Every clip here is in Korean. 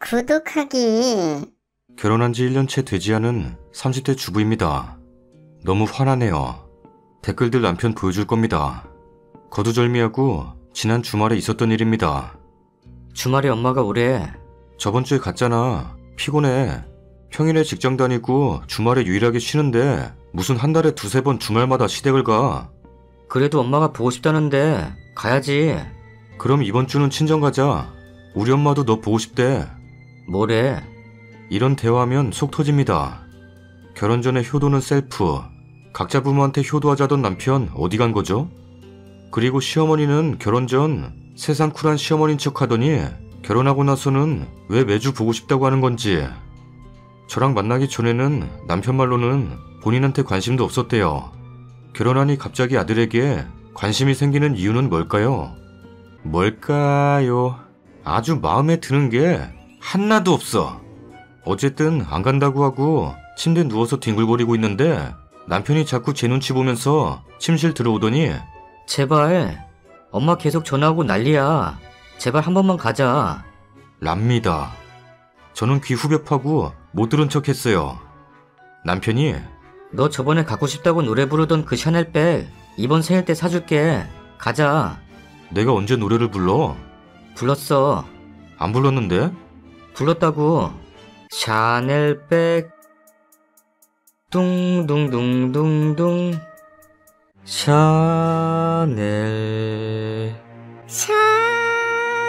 구독하기. 결혼한 지 1년째 되지 않은 30대 주부입니다. 너무 화나네요. 댓글들 남편 보여줄 겁니다. 거두절미하고 지난 주말에 있었던 일입니다. 주말에 엄마가 오래. 저번 주에 갔잖아. 피곤해. 평일에 직장 다니고 주말에 유일하게 쉬는데 무슨 한 달에 두세 번 주말마다 시댁을 가. 그래도 엄마가 보고 싶다는데 가야지. 그럼 이번 주는 친정 가자. 우리 엄마도 너 보고 싶대. 뭐래? 이런 대화하면 속 터집니다. 결혼 전에 효도는 셀프. 각자 부모한테 효도하자던 남편 어디 간 거죠? 그리고 시어머니는 결혼 전 세상 쿨한 시어머니인 척 하더니 결혼하고 나서는 왜 매주 보고 싶다고 하는 건지. 저랑 만나기 전에는 남편 말로는 본인한테 관심도 없었대요. 결혼하니 갑자기 아들에게 관심이 생기는 이유는 뭘까요? 뭘까요? 아주 마음에 드는 게 하나도 없어. 어쨌든 안 간다고 하고 침대에 누워서 뒹굴거리고 있는데 남편이 자꾸 제 눈치 보면서 침실 들어오더니 제발. 엄마 계속 전화하고 난리야. 제발 한 번만 가자. 랍니다. 저는 귀 후벼파고 못 들은 척 했어요. 남편이 너 저번에 갖고 싶다고 노래 부르던 그 샤넬백 이번 생일 때 사줄게. 가자. 내가 언제 노래를 불러? 불렀어. 안 불렀는데? 불렀다고. 샤넬백 둥둥둥둥둥 샤넬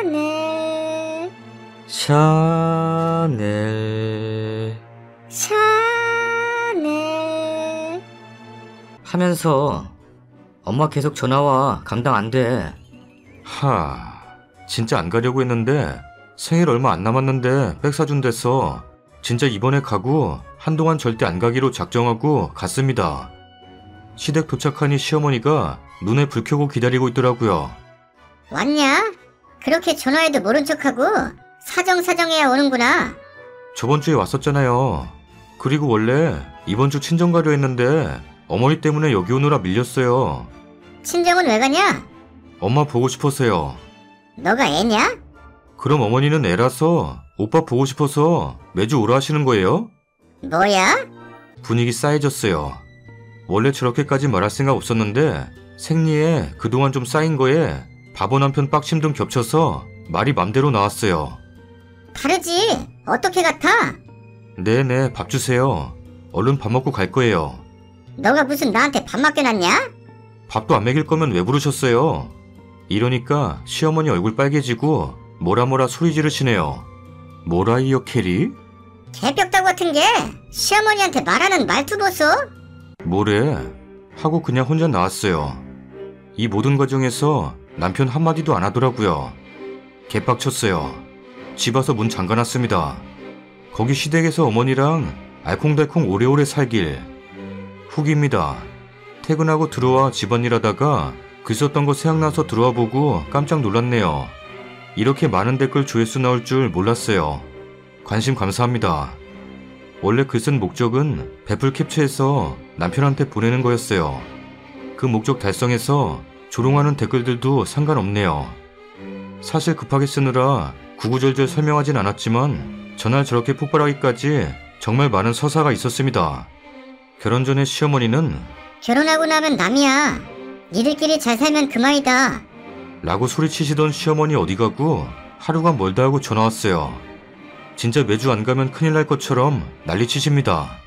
샤넬 샤넬 샤넬 하면서 엄마 계속 전화와. 감당 안 돼. 진짜 안 가려고 했는데 생일 얼마 안 남았는데 백 사준댔어. 진짜 이번에 가고 한동안 절대 안 가기로 작정하고 갔습니다. 시댁 도착하니 시어머니가 눈에 불 켜고 기다리고 있더라고요. 왔냐? 그렇게 전화해도 모른 척하고 사정사정해야 오는구나. 저번 주에 왔었잖아요. 그리고 원래 이번 주 친정 가려 했는데 어머니 때문에 여기 오느라 밀렸어요. 친정은 왜 가냐? 엄마 보고 싶어서요. 너가 애냐? 그럼 어머니는 애라서 오빠 보고 싶어서 매주 오라 하시는 거예요? 뭐야? 분위기 싸해졌어요. 원래 저렇게까지 말할 생각 없었는데 생리에 그동안 좀 쌓인 거에 바보 남편 빡침 등 겹쳐서 말이 맘대로 나왔어요. 다르지. 어떻게 같아? 네네, 밥 주세요. 얼른 밥 먹고 갈 거예요. 너가 무슨 나한테 밥 맡겨놨냐? 밥도 안 먹일 거면 왜 부르셨어요? 이러니까 시어머니 얼굴 빨개지고 뭐라 소리 지르시네요. 뭐라이요 캐리? 개벽다구 같은 게 시어머니한테 말하는 말투 보소? 뭐래? 하고 그냥 혼자 나왔어요. 이 모든 과정에서 남편 한마디도 안 하더라고요. 개빡쳤어요. 집 와서 문 잠가놨습니다. 거기 시댁에서 어머니랑 알콩달콩 오래오래 살길. 후기입니다. 퇴근하고 들어와 집안일 하다가 글 썼던 거 생각나서 들어와 보고 깜짝 놀랐네요. 이렇게 많은 댓글 조회수 나올 줄 몰랐어요. 관심 감사합니다. 원래 글 쓴 목적은 베풀 캡처해서 남편한테 보내는 거였어요. 그 목적 달성해서 조롱하는 댓글들도 상관없네요. 사실 급하게 쓰느라 구구절절 설명하진 않았지만 전날 저렇게 폭발하기까지 정말 많은 서사가 있었습니다. 결혼 전에 시어머니는 결혼하고 나면 남이야. 니들끼리 잘 살면 그만이다. 라고 소리치시던 시어머니 어디 가고 하루가 멀다 하고 전화 왔어요. 진짜 매주 안 가면 큰일 날 것처럼 난리치십니다.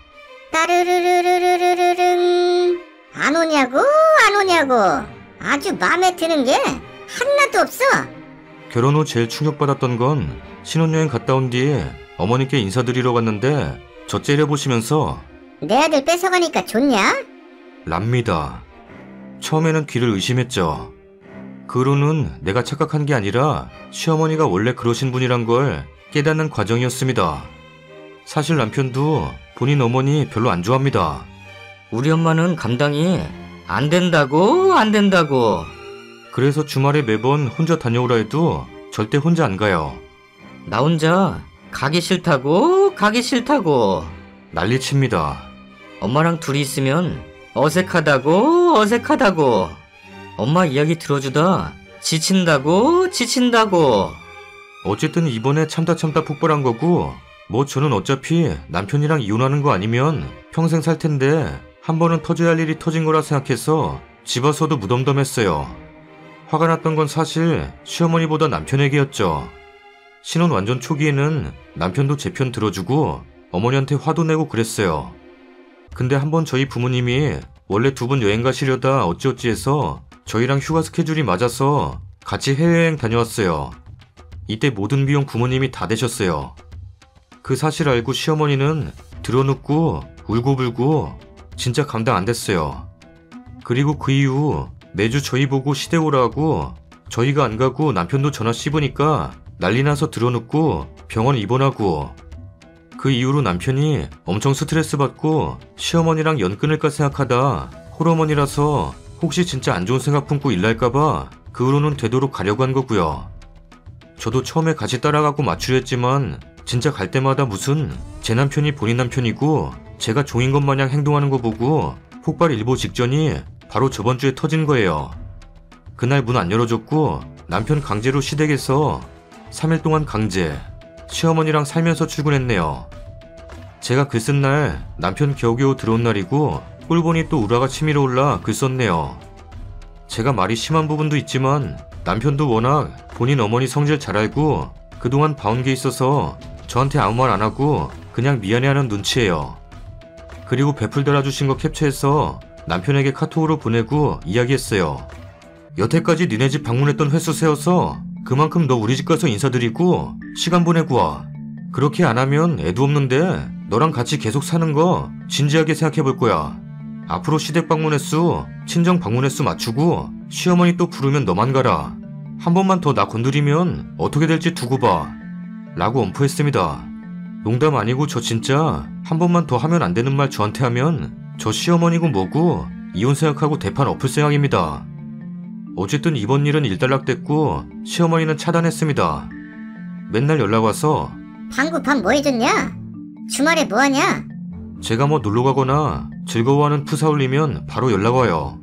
따르르르르르르릉. 안 오냐고 안 오냐고. 아주 마음에 드는 게 하나도 없어. 결혼 후 제일 충격받았던 건 신혼여행 갔다 온 뒤에 어머니께 인사드리러 갔는데 저 째려보시면서 내 아들 뺏어가니까 좋냐? 랍니다. 처음에는 귀를 의심했죠. 그 후로는 내가 착각한 게 아니라 시어머니가 원래 그러신 분이란 걸 깨닫는 과정이었습니다. 사실 남편도 본인 어머니 별로 안 좋아합니다. 우리 엄마는 감당이 안 된다고. 그래서 주말에 매번 혼자 다녀오라 해도 절대 혼자 안 가요. 나 혼자 가기 싫다고. 난리칩니다. 엄마랑 둘이 있으면 어색하다고. 엄마 이야기 들어주다 지친다고. 어쨌든 이번에 참다 폭발한 거고, 뭐 저는 어차피 남편이랑 이혼하는 거 아니면 평생 살 텐데 한 번은 터져야 할 일이 터진 거라 생각해서 집 와서도 무덤덤했어요. 화가 났던 건 사실 시어머니보다 남편에게였죠. 신혼 완전 초기에는 남편도 제 편 들어주고 어머니한테 화도 내고 그랬어요. 근데 한번 저희 부모님이 원래 두 분 여행 가시려다 어찌어찌 해서 저희랑 휴가 스케줄이 맞아서 같이 해외여행 다녀왔어요. 이때 모든 비용 부모님이 다 대셨어요. 그 사실 알고 시어머니는 드러눕고 울고불고 진짜 감당 안 됐어요. 그리고 그 이후 매주 저희 보고 시댁 오라고 저희가 안 가고 남편도 전화 씹으니까 난리 나서 드러눕고 병원 입원하고, 그 이후로 남편이 엄청 스트레스 받고 시어머니랑 연 끊을까 생각하다 홀어머니라서 혹시 진짜 안 좋은 생각 품고 일날까봐 그 후로는 되도록 가려고 한 거고요. 저도 처음에 같이 따라가고 맞추려 했지만 진짜 갈 때마다 무슨 제 남편이 본인 남편이고 제가 종인 것 마냥 행동하는 거 보고 폭발 일보 직전이 바로 저번 주에 터진 거예요. 그날 문 안 열어줬고 남편 강제로 시댁에서 3일 동안 강제, 시어머니랑 살면서 출근했네요. 제가 글 쓴 날 남편 겨우겨우 들어온 날이고 꼴 보니 또 우라가 치밀어 올라 글 썼네요. 제가 말이 심한 부분도 있지만 남편도 워낙 본인 어머니 성질 잘 알고 그동안 봐온 게 있어서 저한테 아무 말 안 하고 그냥 미안해하는 눈치예요. 그리고 베풀 달아주신 거 캡처해서 남편에게 카톡으로 보내고 이야기했어요. 여태까지 니네 집 방문했던 횟수 세어서 그만큼 너 우리 집 가서 인사드리고 시간 보내고 와. 그렇게 안 하면 애도 없는데 너랑 같이 계속 사는 거 진지하게 생각해 볼 거야. 앞으로 시댁 방문 횟수, 친정 방문 횟수 맞추고 시어머니 또 부르면 너만 가라. 한 번만 더 나 건드리면 어떻게 될지 두고 봐. 라고 엄포했습니다. 농담 아니고 저 진짜 한 번만 더 하면 안 되는 말 저한테 하면 저 시어머니고 뭐고 이혼 생각하고 대판 엎을 생각입니다. 어쨌든 이번 일은 일단락됐고 시어머니는 차단했습니다. 맨날 연락 와서 방구 밥 뭐 해줬냐? 주말에 뭐하냐? 제가 뭐 놀러가거나 즐거워하는 푸사 올리면 바로 연락 와요.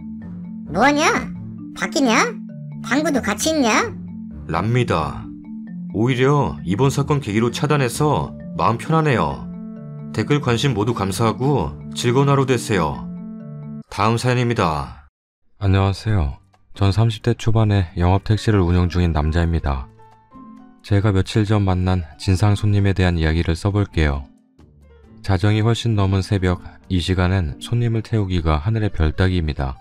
뭐하냐? 바뀌냐? 방구도 같이 있냐? 랍니다. 오히려 이번 사건 계기로 차단해서 마음 편하네요. 댓글 관심 모두 감사하고 즐거운 하루 되세요. 다음 사연입니다. 안녕하세요. 전 30대 초반에 영업택시를 운영 중인 남자입니다. 제가 며칠 전 만난 진상 손님에 대한 이야기를 써볼게요. 자정이 훨씬 넘은 새벽, 이 시간엔 손님을 태우기가 하늘의 별 따기입니다.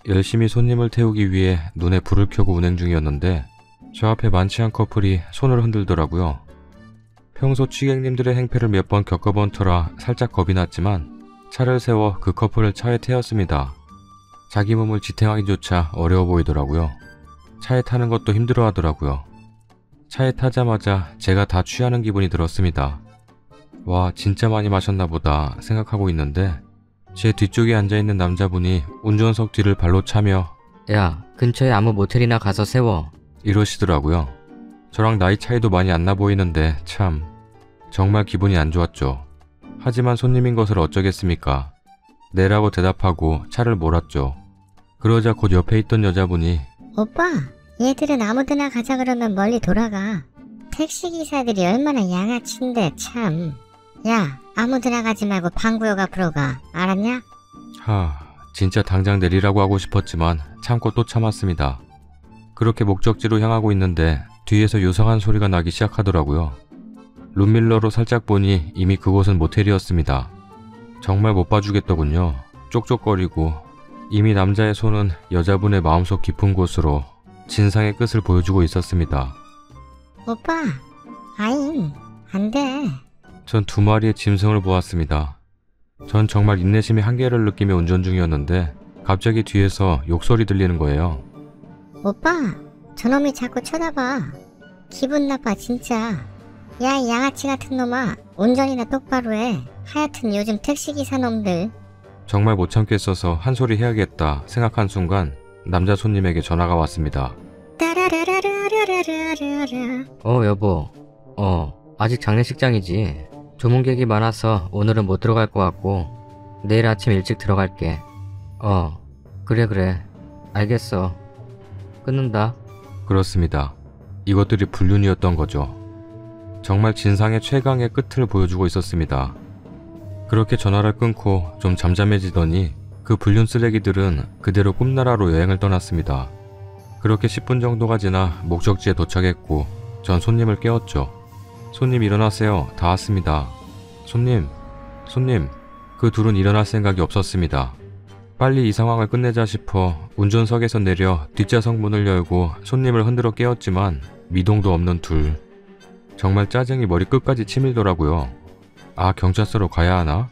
열심히 손님을 태우기 위해 눈에 불을 켜고 운행 중이었는데 저 앞에 만취한 커플이 손을 흔들더라고요. 평소 취객님들의 행패를 몇 번 겪어본 터라 살짝 겁이 났지만 차를 세워 그 커플을 차에 태웠습니다. 자기 몸을 지탱하기조차 어려워 보이더라고요. 차에 타는 것도 힘들어 하더라고요. 차에 타자마자 제가 다 취하는 기분이 들었습니다. 와, 진짜 많이 마셨나 보다 생각하고 있는데 제 뒤쪽에 앉아있는 남자분이 운전석 뒤를 발로 차며 야, 근처에 아무 모텔이나 가서 세워. 이러시더라고요. 저랑 나이 차이도 많이 안 나 보이는데 참 정말 기분이 안 좋았죠. 하지만 손님인 것을 어쩌겠습니까? 네라고 대답하고 차를 몰았죠. 그러자 곧 옆에 있던 여자분이 오빠, 얘들은 아무데나 가자 그러면 멀리 돌아가. 택시기사들이 얼마나 양아치인데 참. 야, 아무데나 가지 말고 방구역 앞으로 가. 알았냐? 진짜 당장 내리라고 하고 싶었지만 참고 또 참았습니다. 그렇게 목적지로 향하고 있는데 뒤에서 요상한 소리가 나기 시작하더라고요. 룸밀러로 살짝 보니 이미 그곳은 모텔이었습니다. 정말 못 봐주겠더군요. 쪽쪽거리고 이미 남자의 손은 여자분의 마음속 깊은 곳으로 진상의 끝을 보여주고 있었습니다. 오빠, 아잉, 안 돼. 전 두 마리의 짐승을 보았습니다. 전 정말 인내심의 한계를 느끼며 운전 중이었는데 갑자기 뒤에서 욕설이 들리는 거예요. 오빠, 저놈이 자꾸 쳐다봐. 기분 나빠 진짜. 야, 이 양아치 같은 놈아, 운전이나 똑바로 해. 하여튼 요즘 택시기사 놈들. 정말 못 참겠어서 한 소리 해야겠다 생각한 순간 남자 손님에게 전화가 왔습니다. 따라라라라라라라라. 여보. 아직 장례식장이지. 조문객이 많아서 오늘은 못 들어갈 것 같고 내일 아침 일찍 들어갈게. 그래. 알겠어. 끊는다. 그렇습니다. 이것들이 불륜이었던 거죠. 정말 진상의 최강의 끝을 보여주고 있었습니다. 그렇게 전화를 끊고 좀 잠잠해지더니 그 불륜 쓰레기들은 그대로 꿈나라로 여행을 떠났습니다. 그렇게 10분 정도가 지나 목적지에 도착했고 전 손님을 깨웠죠. 손님 일어나세요. 다 왔습니다. 손님. 그 둘은 일어날 생각이 없었습니다. 빨리 이 상황을 끝내자 싶어 운전석에서 내려 뒷좌석 문을 열고 손님을 흔들어 깨웠지만 미동도 없는 둘. 정말 짜증이 머리 끝까지 치밀더라고요. 아, 경찰서로 가야 하나?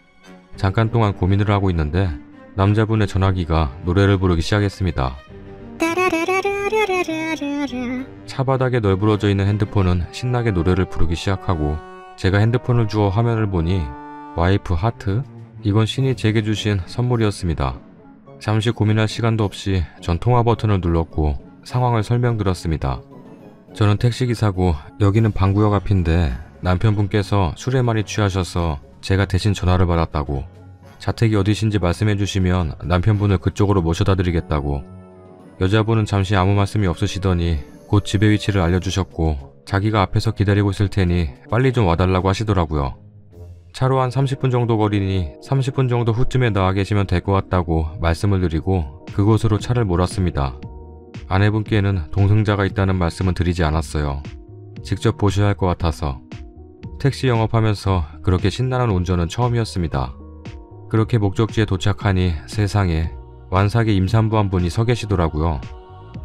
잠깐 동안 고민을 하고 있는데 남자분의 전화기가 노래를 부르기 시작했습니다. 차바닥에 널브러져 있는 핸드폰은 신나게 노래를 부르기 시작하고 제가 핸드폰을 주워 화면을 보니 와이프 하트? 이건 신이 제게 주신 선물이었습니다. 잠시 고민할 시간도 없이 전 통화 버튼을 눌렀고 상황을 설명드렸습니다. 저는 택시기사고 여기는 방구역 앞인데 남편분께서 술에 많이 취하셔서 제가 대신 전화를 받았다고, 자택이 어디신지 말씀해 주시면 남편분을 그쪽으로 모셔다 드리겠다고. 여자분은 잠시 아무 말씀이 없으시더니 곧 집의 위치를 알려주셨고 자기가 앞에서 기다리고 있을 테니 빨리 좀 와달라고 하시더라고요. 차로 한 30분 정도 거리니 30분 정도 후쯤에 나와 계시면 될 것 같다고 말씀을 드리고 그곳으로 차를 몰았습니다. 아내분께는 동승자가 있다는 말씀은 드리지 않았어요. 직접 보셔야 할 것 같아서. 택시 영업하면서 그렇게 신나는 운전은 처음이었습니다. 그렇게 목적지에 도착하니 세상에 완삭의 임산부 한 분이 서 계시더라고요.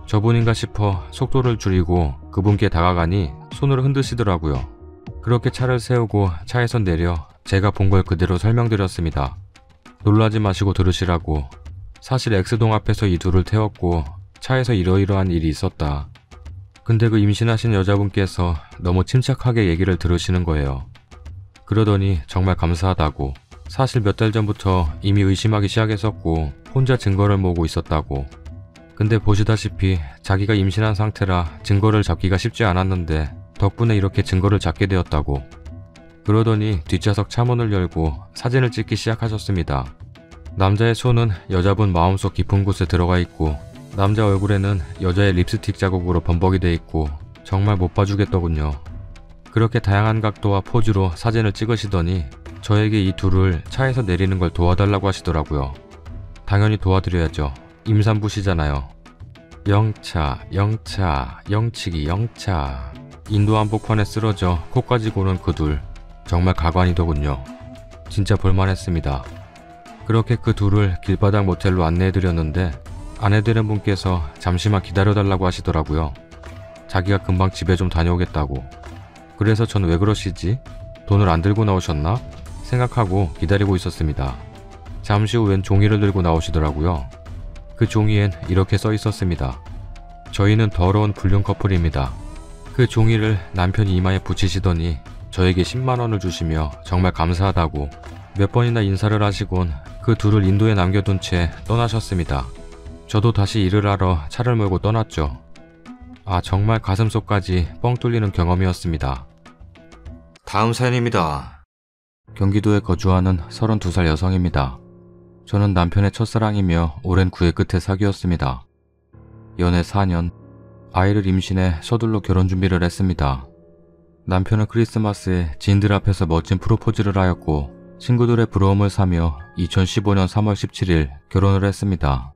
저분인가 싶어 속도를 줄이고 그분께 다가가니 손을 흔드시더라고요. 그렇게 차를 세우고 차에서 내려 제가 본 걸 그대로 설명드렸습니다. 놀라지 마시고 들으시라고. 사실 X동 앞에서 이 둘을 태웠고 차에서 이러이러한 일이 있었다. 근데 그 임신하신 여자분께서 너무 침착하게 얘기를 들으시는 거예요. 그러더니 정말 감사하다고. 사실 몇 달 전부터 이미 의심하기 시작했었고 혼자 증거를 모으고 있었다고. 근데 보시다시피 자기가 임신한 상태라 증거를 잡기가 쉽지 않았는데 덕분에 이렇게 증거를 잡게 되었다고. 그러더니 뒷좌석 차문을 열고 사진을 찍기 시작하셨습니다. 남자의 손은 여자분 마음속 깊은 곳에 들어가 있고 남자 얼굴에는 여자의 립스틱 자국으로 범벅이 돼 있고 정말 못 봐주겠더군요. 그렇게 다양한 각도와 포즈로 사진을 찍으시더니 저에게 이 둘을 차에서 내리는 걸 도와달라고 하시더라고요. 당연히 도와드려야죠. 임산부시잖아요. 영차, 영치기, 영차. 인도 한복판에 쓰러져 코까지 고는 그 둘. 정말 가관이더군요. 진짜 볼만했습니다. 그렇게 그 둘을 길바닥 모텔로 안내해드렸는데 아내되는 분께서 잠시만 기다려달라고 하시더라고요. 자기가 금방 집에 좀 다녀오겠다고. 그래서 전 왜 그러시지? 돈을 안 들고 나오셨나? 생각하고 기다리고 있었습니다. 잠시 후 웬 종이를 들고 나오시더라고요. 그 종이엔 이렇게 써 있었습니다. 저희는 더러운 불륜 커플입니다. 그 종이를 남편이 이마에 붙이시더니 저에게 10만 원을 주시며 정말 감사하다고 몇 번이나 인사를 하시곤 그 둘을 인도에 남겨둔 채 떠나셨습니다. 저도 다시 일을 하러 차를 몰고 떠났죠. 아, 정말 가슴속까지 뻥 뚫리는 경험이었습니다. 다음 사연입니다. 경기도에 거주하는 32살 여성입니다. 저는 남편의 첫사랑이며 오랜 구애 끝에 사귀었습니다. 연애 4년, 아이를 임신해 서둘러 결혼 준비를 했습니다. 남편은 크리스마스에 지인들 앞에서 멋진 프로포즈를 하였고 친구들의 부러움을 사며 2015년 3월 17일 결혼을 했습니다.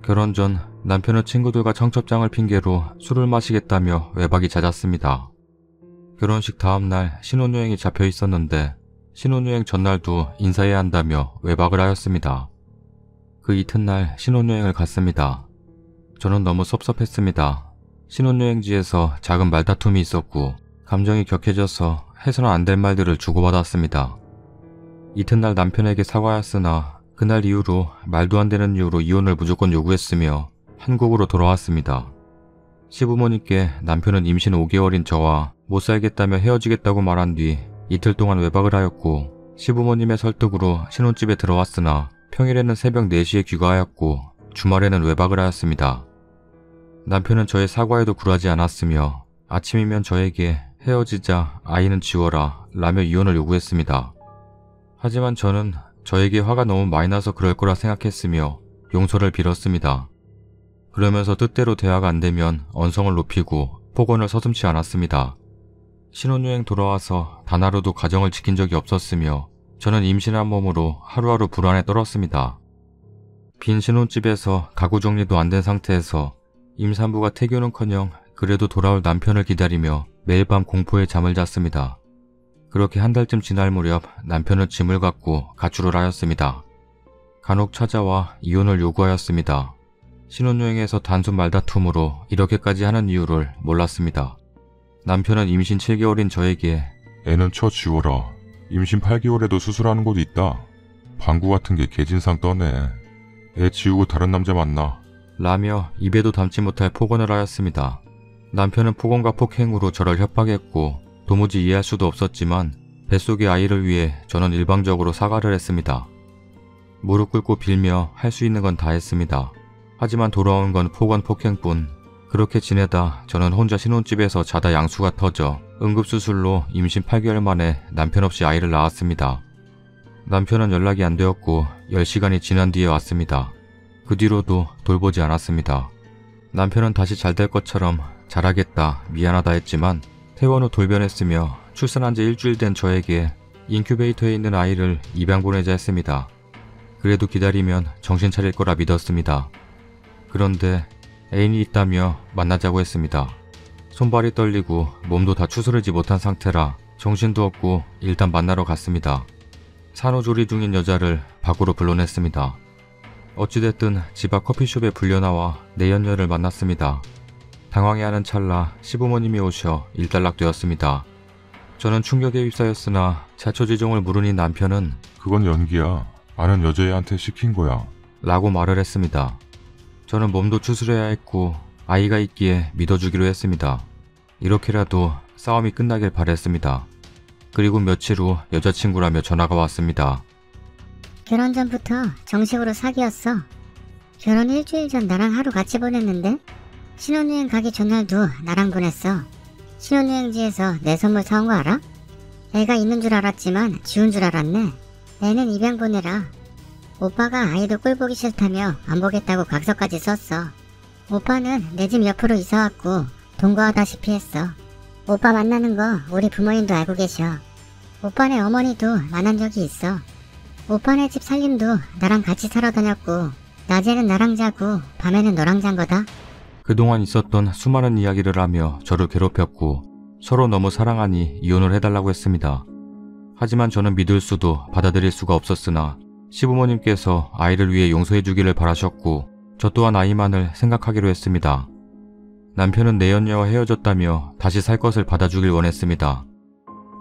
결혼 전 남편은 친구들과 청첩장을 핑계로 술을 마시겠다며 외박이 잦았습니다. 결혼식 다음날 신혼여행이 잡혀 있었는데 신혼여행 전날도 인사해야 한다며 외박을 하였습니다. 그 이튿날 신혼여행을 갔습니다. 저는 너무 섭섭했습니다. 신혼여행지에서 작은 말다툼이 있었고 감정이 격해져서 해서는 안 될 말들을 주고받았습니다. 이튿날 남편에게 사과하였으나 그날 이후로 말도 안 되는 이유로 이혼을 무조건 요구했으며 한국으로 돌아왔습니다. 시부모님께 남편은 임신 5개월인 저와 못 살겠다며 헤어지겠다고 말한 뒤 이틀 동안 외박을 하였고 시부모님의 설득으로 신혼집에 들어왔으나 평일에는 새벽 4시에 귀가하였고 주말에는 외박을 하였습니다. 남편은 저의 사과에도 굴하지 않았으며 아침이면 저에게 헤어지자, 아이는 지워라 라며 이혼을 요구했습니다. 하지만 저는 저에게 화가 너무 많이 나서 그럴 거라 생각했으며 용서를 빌었습니다. 그러면서 뜻대로 대화가 안 되면 언성을 높이고 폭언을 서슴지 않았습니다. 신혼여행 돌아와서 단 하루도 가정을 지킨 적이 없었으며 저는 임신한 몸으로 하루하루 불안에 떨었습니다. 빈 신혼집에서 가구 정리도 안 된 상태에서 임산부가 태교는커녕 그래도 돌아올 남편을 기다리며 매일 밤 공포에 잠을 잤습니다. 그렇게 한 달쯤 지날 무렵 남편은 짐을 갖고 가출을 하였습니다. 간혹 찾아와 이혼을 요구하였습니다. 신혼여행에서 단순 말다툼으로 이렇게까지 하는 이유를 몰랐습니다. 남편은 임신 7개월인 저에게 애는 쳐지워라. 임신 8개월에도 수술하는 곳이 있다. 방구 같은 게 개진상 떠네. 애 지우고 다른 남자 만나. 라며 입에도 담지 못할 폭언을 하였습니다. 남편은 폭언과 폭행으로 저를 협박했고 도무지 이해할 수도 없었지만 뱃속의 아이를 위해 저는 일방적으로 사과를 했습니다. 무릎 꿇고 빌며 할 수 있는 건 다 했습니다. 하지만 돌아온 건 폭언 폭행뿐. 그렇게 지내다 저는 혼자 신혼집에서 자다 양수가 터져 응급수술로 임신 8개월 만에 남편 없이 아이를 낳았습니다. 남편은 연락이 안 되었고 10시간이 지난 뒤에 왔습니다. 그 뒤로도 돌보지 않았습니다. 남편은 다시 잘 될 것처럼 잘하겠다, 미안하다 했지만 퇴원 후 돌변했으며 출산한 지 일주일 된 저에게 인큐베이터에 있는 아이를 입양 보내자 했습니다. 그래도 기다리면 정신 차릴 거라 믿었습니다. 그런데 애인이 있다며 만나자고 했습니다. 손발이 떨리고 몸도 다 추스르지 못한 상태라 정신도 없고 일단 만나러 갔습니다. 산후조리 중인 여자를 밖으로 불러냈습니다. 어찌됐든 집 앞 커피숍에 불려나와 내연녀를 만났습니다. 당황해하는 찰나 시부모님이 오셔 일단락되었습니다. 저는 충격에 휩싸였으나 자초지종을 물으니 남편은 그건 연기야. 아는 여자애한테 시킨 거야. 라고 말을 했습니다. 저는 몸도 추스려야 했고 아이가 있기에 믿어주기로 했습니다. 이렇게라도 싸움이 끝나길 바랬습니다. 그리고 며칠 후 여자친구라며 전화가 왔습니다. 결혼 전부터 정식으로 사귀었어. 결혼 일주일 전 나랑 하루 같이 보냈는데 신혼여행 가기 전날도 나랑 보냈어. 신혼여행지에서 내 선물 사온 거 알아? 애가 있는 줄 알았지만 지운 줄 알았네. 애는 입양 보내라. 오빠가 아이도 꼴 보기 싫다며 안 보겠다고 각서까지 썼어. 오빠는 내 집 옆으로 이사왔고 동거하다시피 했어. 오빠 만나는 거 우리 부모님도 알고 계셔. 오빠네 어머니도 만난 적이 있어. 오빠네 집 살림도 나랑 같이 살아 다녔고 낮에는 나랑 자고 밤에는 너랑 잔 거다. 그동안 있었던 수많은 이야기를 하며 저를 괴롭혔고 서로 너무 사랑하니 이혼을 해달라고 했습니다. 하지만 저는 믿을 수도 받아들일 수가 없었으나 시부모님께서 아이를 위해 용서해주기를 바라셨고 저 또한 아이만을 생각하기로 했습니다. 남편은 내연녀와 헤어졌다며 다시 살 것을 받아주길 원했습니다.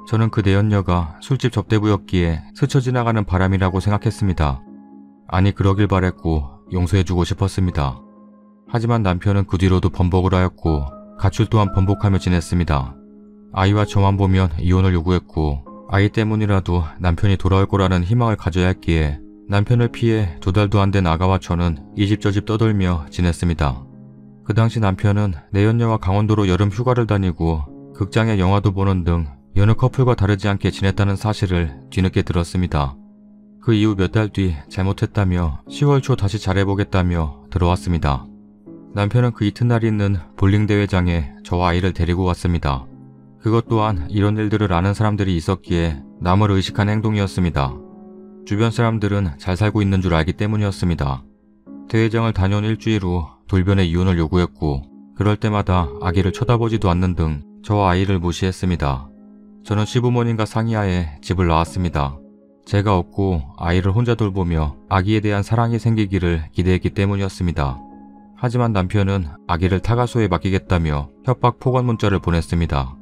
저는 그 내연녀가 술집 접대부였기에 스쳐 지나가는 바람이라고 생각했습니다. 아니 그러길 바랬고 용서해주고 싶었습니다. 하지만 남편은 그 뒤로도 번복을 하였고 가출 또한 번복하며 지냈습니다. 아이와 저만 보면 이혼을 요구했고 아이 때문이라도 남편이 돌아올 거라는 희망을 가져야 했기에 남편을 피해 2달도 안 된 아가와 저는 이 집 저 집 떠돌며 지냈습니다. 그 당시 남편은 내연녀와 강원도로 여름 휴가를 다니고 극장에 영화도 보는 등 여느 커플과 다르지 않게 지냈다는 사실을 뒤늦게 들었습니다. 그 이후 몇 달 뒤 잘못했다며 10월 초 다시 잘해보겠다며 들어왔습니다. 남편은 그 이튿날 있는 볼링 대회장에 저와 아이를 데리고 왔습니다. 그것 또한 이런 일들을 아는 사람들이 있었기에 남을 의식한 행동이었습니다. 주변 사람들은 잘 살고 있는 줄 알기 때문이었습니다. 대회장을 다녀온 일주일 후 돌변의 이혼을 요구했고 그럴 때마다 아기를 쳐다보지도 않는 등 저와 아이를 무시했습니다. 저는 시부모님과 상의하에 집을 나왔습니다. 제가 없고 아이를 혼자 돌보며 아기에 대한 사랑이 생기기를 기대했기 때문이었습니다. 하지만 남편은 아기를 타가소에 맡기겠다며 협박 폭언 문자를 보냈습니다.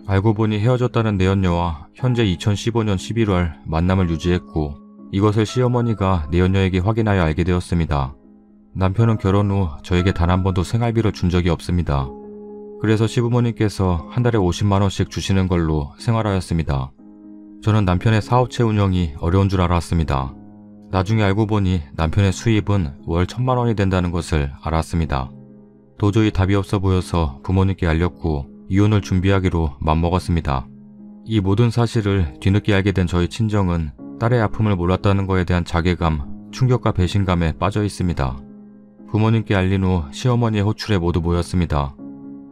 알고 보니 헤어졌다는 내연녀와 현재 2015년 11월 만남을 유지했고 이것을 시어머니가 내연녀에게 확인하여 알게 되었습니다. 남편은 결혼 후 저에게 단 한 번도 생활비를 준 적이 없습니다. 그래서 시부모님께서 한 달에 50만 원씩 주시는 걸로 생활하였습니다. 저는 남편의 사업체 운영이 어려운 줄 알았습니다. 나중에 알고 보니 남편의 수입은 월 1,000만 원이 된다는 것을 알았습니다. 도저히 답이 없어 보여서 부모님께 알렸고 이혼을 준비하기로 맘먹었습니다. 이 모든 사실을 뒤늦게 알게 된 저희 친정은 딸의 아픔을 몰랐다는 것에 대한 자괴감, 충격과 배신감에 빠져 있습니다. 부모님께 알린 후 시어머니의 호출에 모두 모였습니다.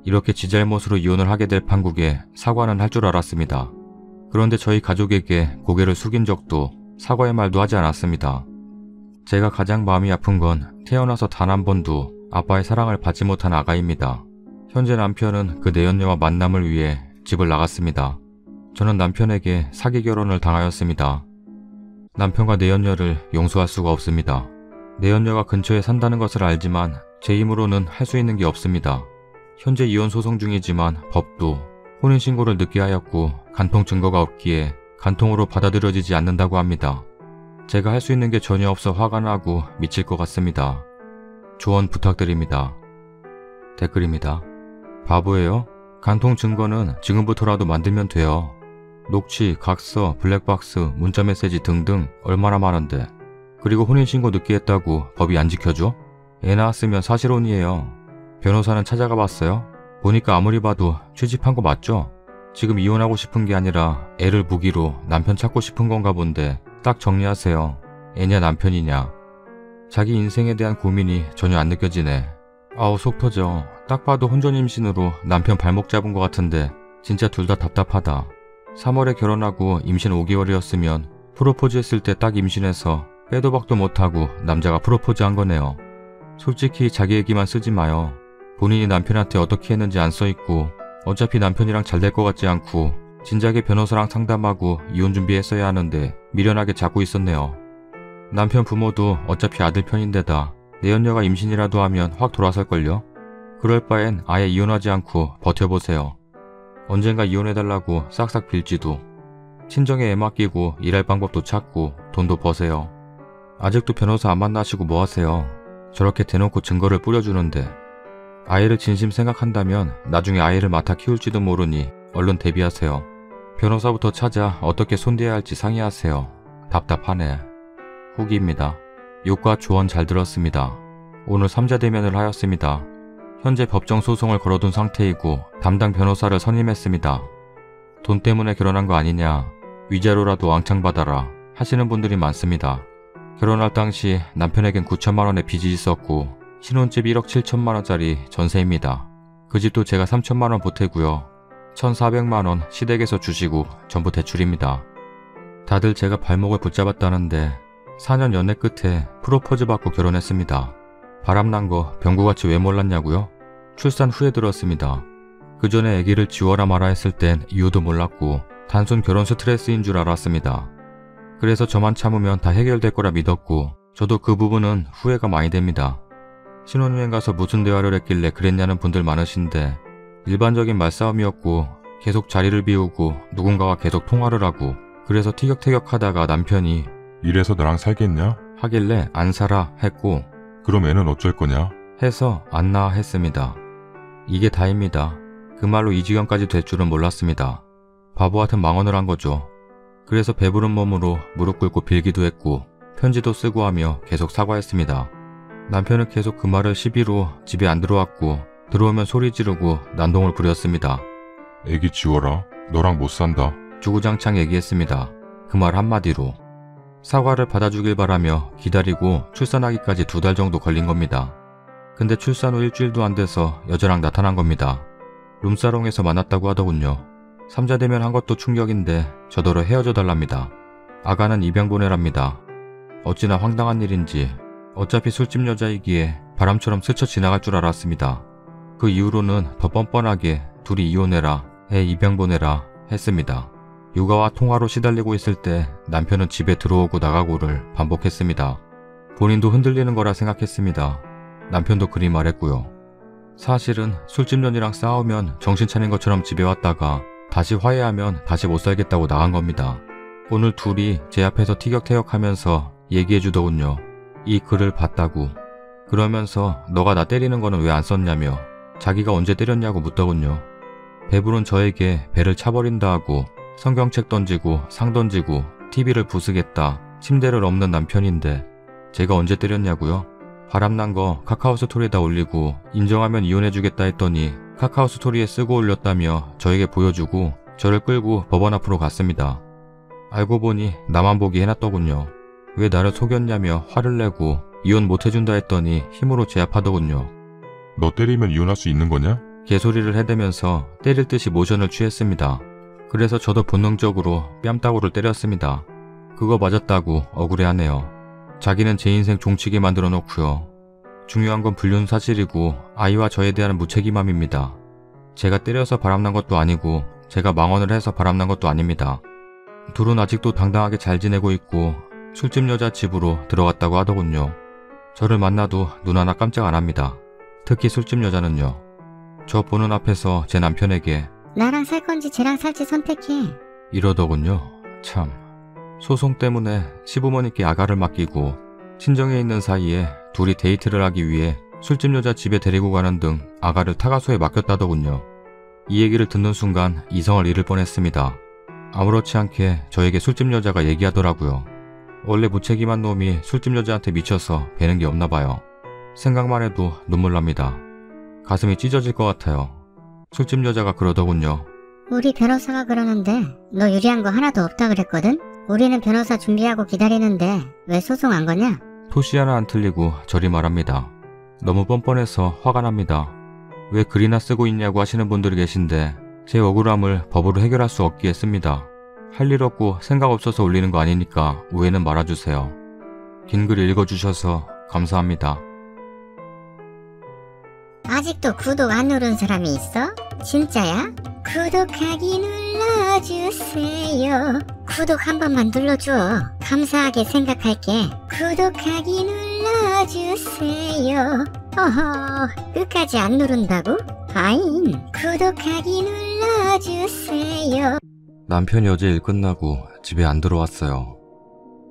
이렇게 지 잘못으로 이혼을 하게 될 판국에 사과는 할 줄 알았습니다. 그런데 저희 가족에게 고개를 숙인 적도 사과의 말도 하지 않았습니다. 제가 가장 마음이 아픈 건 태어나서 단 한 번도 아빠의 사랑을 받지 못한 아가입니다. 현재 남편은 그 내연녀와 만남을 위해 집을 나갔습니다. 저는 남편에게 사기 결혼을 당하였습니다. 남편과 내연녀를 용서할 수가 없습니다. 내연녀가 근처에 산다는 것을 알지만 제 힘으로는 할 수 있는 게 없습니다. 현재 이혼 소송 중이지만 법도 혼인신고를 늦게 하였고 간통 증거가 없기에 간통으로 받아들여지지 않는다고 합니다. 제가 할 수 있는 게 전혀 없어 화가 나고 미칠 것 같습니다. 조언 부탁드립니다. 댓글입니다. 바보예요? 간통 증거는 지금부터라도 만들면 돼요. 녹취, 각서, 블랙박스, 문자메시지 등등 얼마나 많은데. 그리고 혼인신고 늦게 했다고 법이 안 지켜줘? 애 낳았으면 사실혼이에요. 변호사는 찾아가 봤어요? 보니까 아무리 봐도 취집한 거 맞죠? 지금 이혼하고 싶은 게 아니라 애를 무기로 남편 찾고 싶은 건가 본데 딱 정리하세요. 애냐 남편이냐. 자기 인생에 대한 고민이 전혀 안 느껴지네. 아우 속 터져. 딱 봐도 혼전 임신으로 남편 발목 잡은 것 같은데 진짜 둘 다 답답하다. 3월에 결혼하고 임신 5개월이었으면 프로포즈 했을 때 딱 임신해서 빼도 박도 못하고 남자가 프로포즈 한 거네요. 솔직히 자기 얘기만 쓰지 마요. 본인이 남편한테 어떻게 했는지 안 써있고 어차피 남편이랑 잘 될 것 같지 않고 진작에 변호사랑 상담하고 이혼 준비했어야 하는데 미련하게 잡고 있었네요. 남편 부모도 어차피 아들 편인데다 내연녀가 임신이라도 하면 확 돌아설걸요? 그럴 바엔 아예 이혼하지 않고 버텨보세요. 언젠가 이혼해달라고 싹싹 빌지도. 친정에 애 맡기고 일할 방법도 찾고 돈도 버세요. 아직도 변호사 안 만나시고 뭐하세요? 저렇게 대놓고 증거를 뿌려주는데. 아이를 진심 생각한다면 나중에 아이를 맡아 키울지도 모르니 얼른 대비하세요. 변호사부터 찾아 어떻게 손대야 할지 상의하세요. 답답하네. 후기입니다. 욕과 조언 잘 들었습니다. 오늘 3자 대면을 하였습니다. 현재 법정 소송을 걸어둔 상태이고 담당 변호사를 선임했습니다. 돈 때문에 결혼한 거 아니냐, 위자료라도 왕창 받아라 하시는 분들이 많습니다. 결혼할 당시 남편에겐 9천만 원의 빚이 있었고 신혼집 1억 7천만 원짜리 전세입니다. 그 집도 제가 3천만 원 보태고요. 1,400만 원 시댁에서 주시고 전부 대출입니다. 다들 제가 발목을 붙잡았다는데 4년 연애 끝에 프로포즈 받고 결혼했습니다. 바람난 거 병구같이 왜 몰랐냐고요? 출산 후에 들었습니다. 그 전에 아기를 지워라 마라 했을 땐 이유도 몰랐고 단순 결혼 스트레스인 줄 알았습니다. 그래서 저만 참으면 다 해결될 거라 믿었고 저도 그 부분은 후회가 많이 됩니다. 신혼여행 가서 무슨 대화를 했길래 그랬냐는 분들 많으신데 일반적인 말싸움이었고 계속 자리를 비우고 누군가와 계속 통화를 하고 그래서 티격태격하다가 남편이 이래서 나랑 살겠냐? 하길래 안 살아 했고 그럼 애는 어쩔 거냐? 해서 안 낳아 했습니다. 이게 다입니다. 그 말로 이 지경까지 될 줄은 몰랐습니다. 바보 같은 망언을 한 거죠. 그래서 배부른 몸으로 무릎 꿇고 빌기도 했고 편지도 쓰고 하며 계속 사과했습니다. 남편은 계속 그 말을 시비로 집에 안 들어왔고 들어오면 소리 지르고 난동을 부렸습니다. 애기 지워라. 너랑 못 산다. 주구장창 얘기했습니다. 그 말 한마디로. 사과를 받아주길 바라며 기다리고 출산하기까지 2달 정도 걸린 겁니다. 근데 출산 후 일주일도 안 돼서 여자랑 나타난 겁니다. 룸사롱에서 만났다고 하더군요. 3자 대면 한 것도 충격인데 저더러 헤어져 달랍니다. 아가는 입양 보내랍니다. 어찌나 황당한 일인지 어차피 술집 여자이기에 바람처럼 스쳐 지나갈 줄 알았습니다. 그 이후로는 더 뻔뻔하게 둘이 이혼해라, 애 입양 보내라 했습니다. 육아와 통화로 시달리고 있을 때 남편은 집에 들어오고 나가고를 반복했습니다. 본인도 흔들리는 거라 생각했습니다. 남편도 그리 말했고요. 사실은 술집 년이랑 싸우면 정신 차린 것처럼 집에 왔다가 다시 화해하면 다시 못 살겠다고 나간 겁니다. 오늘 둘이 제 앞에서 티격태격하면서 얘기해주더군요. 이 글을 봤다고. 그러면서 너가 나 때리는 거는 왜 안 썼냐며 자기가 언제 때렸냐고 묻더군요. 배부른 저에게 배를 차버린다 하고 성경책 던지고 상 던지고 TV를 부수겠다 침대를 엎는 남편인데 제가 언제 때렸냐고요? 바람난 거 카카오 스토리에다 올리고 인정하면 이혼해주겠다 했더니 카카오 스토리에 쓰고 올렸다며 저에게 보여주고 저를 끌고 법원 앞으로 갔습니다. 알고 보니 나만 보기 해놨더군요. 왜 나를 속였냐며 화를 내고 이혼 못해준다 했더니 힘으로 제압하더군요. 너 때리면 이혼할 수 있는 거냐? 개소리를 해대면서 때릴 듯이 모션을 취했습니다. 그래서 저도 본능적으로 뺨따구를 때렸습니다. 그거 맞았다고 억울해하네요. 자기는 제 인생 종치게 만들어 놓고요. 중요한 건 불륜 사실이고 아이와 저에 대한 무책임함입니다. 제가 때려서 바람난 것도 아니고 제가 망언을 해서 바람난 것도 아닙니다. 둘은 아직도 당당하게 잘 지내고 있고 술집 여자 집으로 들어갔다고 하더군요. 저를 만나도 눈 하나 깜짝 안 합니다. 특히 술집 여자는요. 저 보는 앞에서 제 남편에게 나랑 살 건지 쟤랑 살지 선택해. 이러더군요. 참. 소송 때문에 시부모님께 아가를 맡기고 친정에 있는 사이에 둘이 데이트를 하기 위해 술집 여자 집에 데리고 가는 등 아가를 타가소에 맡겼다더군요. 이 얘기를 듣는 순간 이성을 잃을 뻔했습니다. 아무렇지 않게 저에게 술집 여자가 얘기하더라고요. 원래 무책임한 놈이 술집 여자한테 미쳐서 배는 게 없나 봐요. 생각만 해도 눈물 납니다. 가슴이 찢어질 것 같아요. 술집 여자가 그러더군요. 우리 변호사가 그러는데 너 유리한 거 하나도 없다 그랬거든? 우리는 변호사 준비하고 기다리는데 왜 소송 안 거냐? 토시 하나 안 틀리고 저리 말합니다. 너무 뻔뻔해서 화가 납니다. 왜 글이나 쓰고 있냐고 하시는 분들이 계신데 제 억울함을 법으로 해결할 수 없기에 씁니다. 할 일 없고 생각 없어서 올리는 거 아니니까 오해는 말아주세요. 긴 글 읽어주셔서 감사합니다. 아직도 구독 안 누른 사람이 있어? 진짜야? 구독하기 눌러주세요. 구독 한 번만 눌러줘. 감사하게 생각할게. 구독하기 눌러주세요. 어허, 끝까지 안 누른다고? 아인, 구독하기 눌러주세요. 남편이 어제 일 끝나고 집에 안 들어왔어요.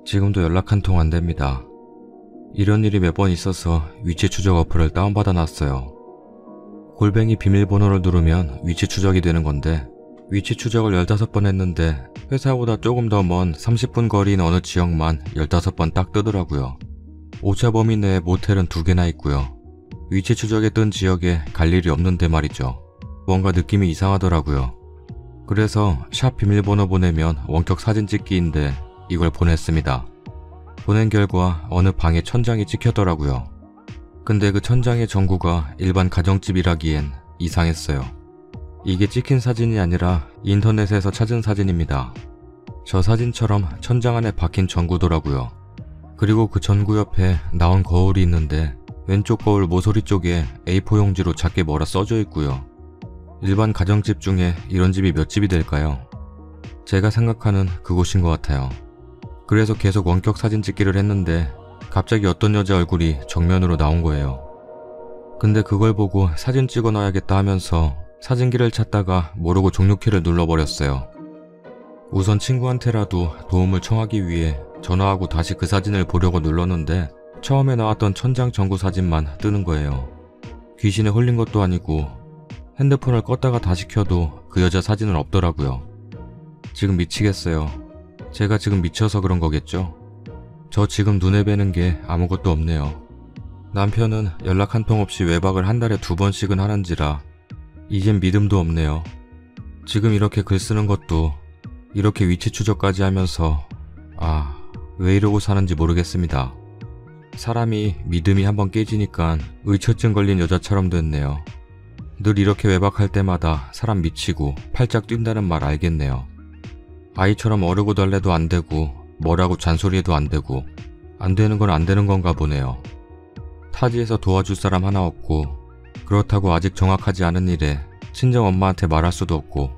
지금도 연락 한 통 안 됩니다. 이런 일이 몇 번 있어서 위치 추적 어플을 다운받아 놨어요. 골뱅이 비밀번호를 누르면 위치 추적이 되는 건데 위치 추적을 15번 했는데 회사보다 조금 더 먼 30분 거리인 어느 지역만 15번 딱 뜨더라고요. 오차 범위 내에 모텔은 2개나 있고요. 위치 추적에 뜬 지역에 갈 일이 없는데 말이죠. 뭔가 느낌이 이상하더라고요. 그래서 샵 비밀번호 보내면 원격 사진 찍기인데 이걸 보냈습니다. 보낸 결과 어느 방에 천장이 찍혔더라고요. 근데 그 천장의 전구가 일반 가정집이라기엔 이상했어요. 이게 찍힌 사진이 아니라 인터넷에서 찾은 사진입니다. 저 사진처럼 천장 안에 박힌 전구더라고요. 그리고 그 전구 옆에 나온 거울이 있는데 왼쪽 거울 모서리 쪽에 A4 용지로 작게 뭐라 써져 있고요. 일반 가정집 중에 이런 집이 몇 집이 될까요? 제가 생각하는 그곳인 것 같아요. 그래서 계속 원격 사진 찍기를 했는데 갑자기 어떤 여자 얼굴이 정면으로 나온 거예요. 근데 그걸 보고 사진 찍어 놔야겠다 하면서 사진기를 찾다가 모르고 종료키를 눌러버렸어요. 우선 친구한테라도 도움을 청하기 위해 전화하고 다시 그 사진을 보려고 눌렀는데 처음에 나왔던 천장 전구 사진만 뜨는 거예요. 귀신에 홀린 것도 아니고 핸드폰을 껐다가 다시 켜도 그 여자 사진은 없더라고요. 지금 미치겠어요. 제가 지금 미쳐서 그런 거겠죠? 저 지금 눈에 뵈는 게 아무것도 없네요. 남편은 연락 한 통 없이 외박을 한 달에 2번씩은 하는지라 이젠 믿음도 없네요. 지금 이렇게 글 쓰는 것도 이렇게 위치 추적까지 하면서 왜 이러고 사는지 모르겠습니다. 사람이 믿음이 한번 깨지니까 의처증 걸린 여자처럼 됐네요. 늘 이렇게 외박할 때마다 사람 미치고 팔짝 뛴다는 말 알겠네요. 아이처럼 어르고 달래도 안 되고 뭐라고 잔소리해도 안 되고 안 되는 건 안 되는 건가 보네요. 타지에서 도와줄 사람 하나 없고 그렇다고 아직 정확하지 않은 일에 친정 엄마한테 말할 수도 없고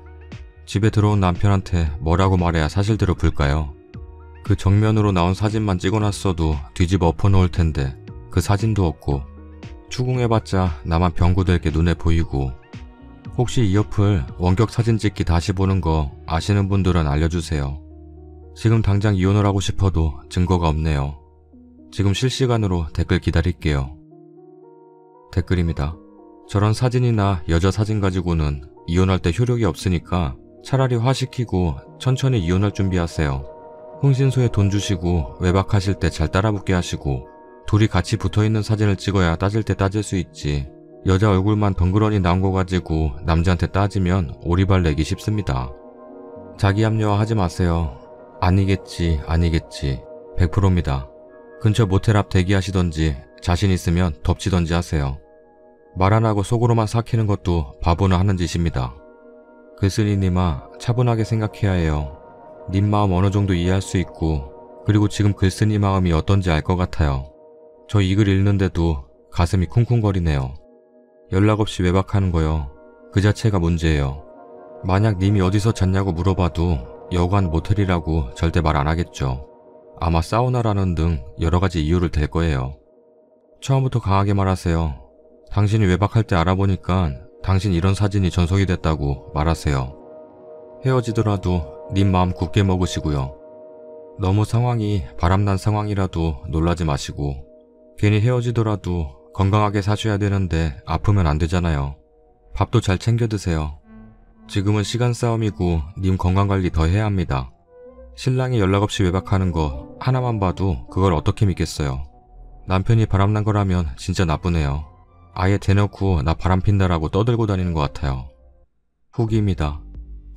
집에 들어온 남편한테 뭐라고 말해야 사실대로 볼까요? 그 정면으로 나온 사진만 찍어놨어도 뒤집어 엎어놓을 텐데 그 사진도 없고 추궁해봤자 나만 병구 될 게 눈에 보이고 혹시 이 어플 원격 사진 찍기 다시 보는 거 아시는 분들은 알려주세요. 지금 당장 이혼을 하고 싶어도 증거가 없네요. 지금 실시간으로 댓글 기다릴게요. 댓글입니다. 저런 사진이나 여자 사진 가지고는 이혼할 때 효력이 없으니까 차라리 화시키고 천천히 이혼할 준비하세요. 흥신소에 돈 주시고 외박하실 때 잘 따라붙게 하시고 둘이 같이 붙어있는 사진을 찍어야 따질 때 따질 수 있지. 여자 얼굴만 덩그러니 나온 거 가지고 남자한테 따지면 오리발 내기 쉽습니다. 자기 합리화 하지 마세요. 아니겠지 100%입니다. 근처 모텔 앞 대기하시던지 자신 있으면 덮치던지 하세요. 말 안 하고 속으로만 삭히는 것도 바보는 하는 짓입니다. 글쓴이님아, 차분하게 생각해야 해요. 님 마음 어느 정도 이해할 수 있고, 그리고 지금 글쓴이 마음이 어떤지 알 것 같아요. 저 이 글 읽는데도 가슴이 쿵쿵거리네요. 연락 없이 외박하는 거요. 그 자체가 문제예요. 만약 님이 어디서 잤냐고 물어봐도 여관 모텔이라고 절대 말 안 하겠죠. 아마 사우나라는 등 여러 가지 이유를 댈 거예요. 처음부터 강하게 말하세요. 당신이 외박할 때 알아보니까 당신 이런 사진이 전송이 됐다고 말하세요. 헤어지더라도 님 마음 굳게 먹으시고요. 너무 상황이 바람난 상황이라도 놀라지 마시고, 괜히 헤어지더라도 건강하게 사셔야 되는데 아프면 안 되잖아요. 밥도 잘 챙겨 드세요. 지금은 시간 싸움이고 님 건강관리 더 해야 합니다. 신랑이 연락 없이 외박하는 거 하나만 봐도 그걸 어떻게 믿겠어요. 남편이 바람난 거라면 진짜 나쁘네요. 아예 대놓고 나 바람핀다라고 떠들고 다니는 것 같아요. 후기입니다.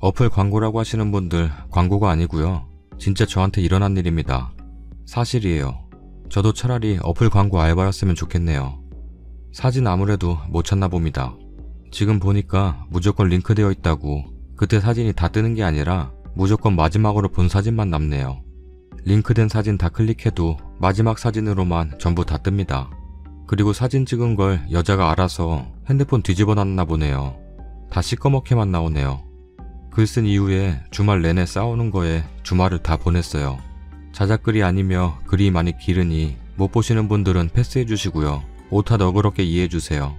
어플 광고라고 하시는 분들 광고가 아니고요. 진짜 저한테 일어난 일입니다. 사실이에요. 저도 차라리 어플 광고 알바였으면 좋겠네요. 사진 아무래도 못 찾나 봅니다. 지금 보니까 무조건 링크되어 있다고 그때 사진이 다 뜨는 게 아니라 무조건 마지막으로 본 사진만 남네요. 링크된 사진 다 클릭해도 마지막 사진으로만 전부 다 뜹니다. 그리고 사진 찍은 걸 여자가 알아서 핸드폰 뒤집어 놨나 보네요. 다 시꺼멓게만 나오네요. 글 쓴 이후에 주말 내내 싸우는 거에 주말을 다 보냈어요. 자작글이 아니며 글이 많이 길으니 못 보시는 분들은 패스해 주시고요. 오타 너그럽게 이해해 주세요.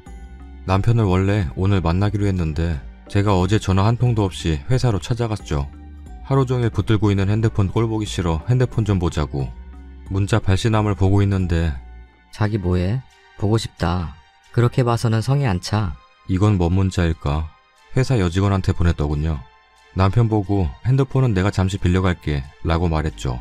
남편을 원래 오늘 만나기로 했는데 제가 어제 전화 한 통도 없이 회사로 찾아갔죠. 하루 종일 붙들고 있는 핸드폰 꼴 보기 싫어 핸드폰 좀 보자고. 문자 발신함을 보고 있는데 자기 뭐해? 보고 싶다. 그렇게 봐서는 성이 안 차. 이건 뭔 문자일까? 회사 여직원한테 보냈더군요. 남편 보고 핸드폰은 내가 잠시 빌려갈게 라고 말했죠.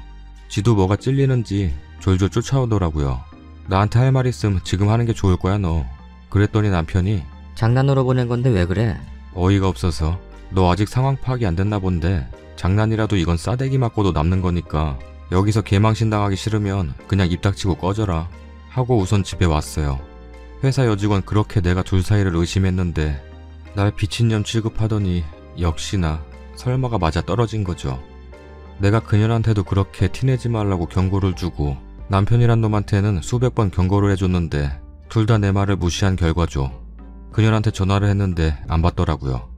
지도 뭐가 찔리는지 졸졸 쫓아오더라고요. 나한테 할 말 있음 지금 하는 게 좋을 거야 너. 그랬더니 남편이 장난으로 보낸 건데 왜 그래? 어이가 없어서 너 아직 상황 파악이 안 됐나 본데 장난이라도 이건 싸대기 맞고도 남는 거니까 여기서 개망신 당하기 싫으면 그냥 입 닥치고 꺼져라 하고 우선 집에 왔어요. 회사 여직원 그렇게 내가 둘 사이를 의심했는데 날 비친년 취급하더니 역시나 설마가 맞아 떨어진 거죠. 내가 그녀한테도 그렇게 티내지 말라고 경고를 주고 남편이란 놈한테는 수백 번 경고를 해줬는데 둘 다 내 말을 무시한 결과죠. 그녀한테 전화를 했는데 안 받더라고요.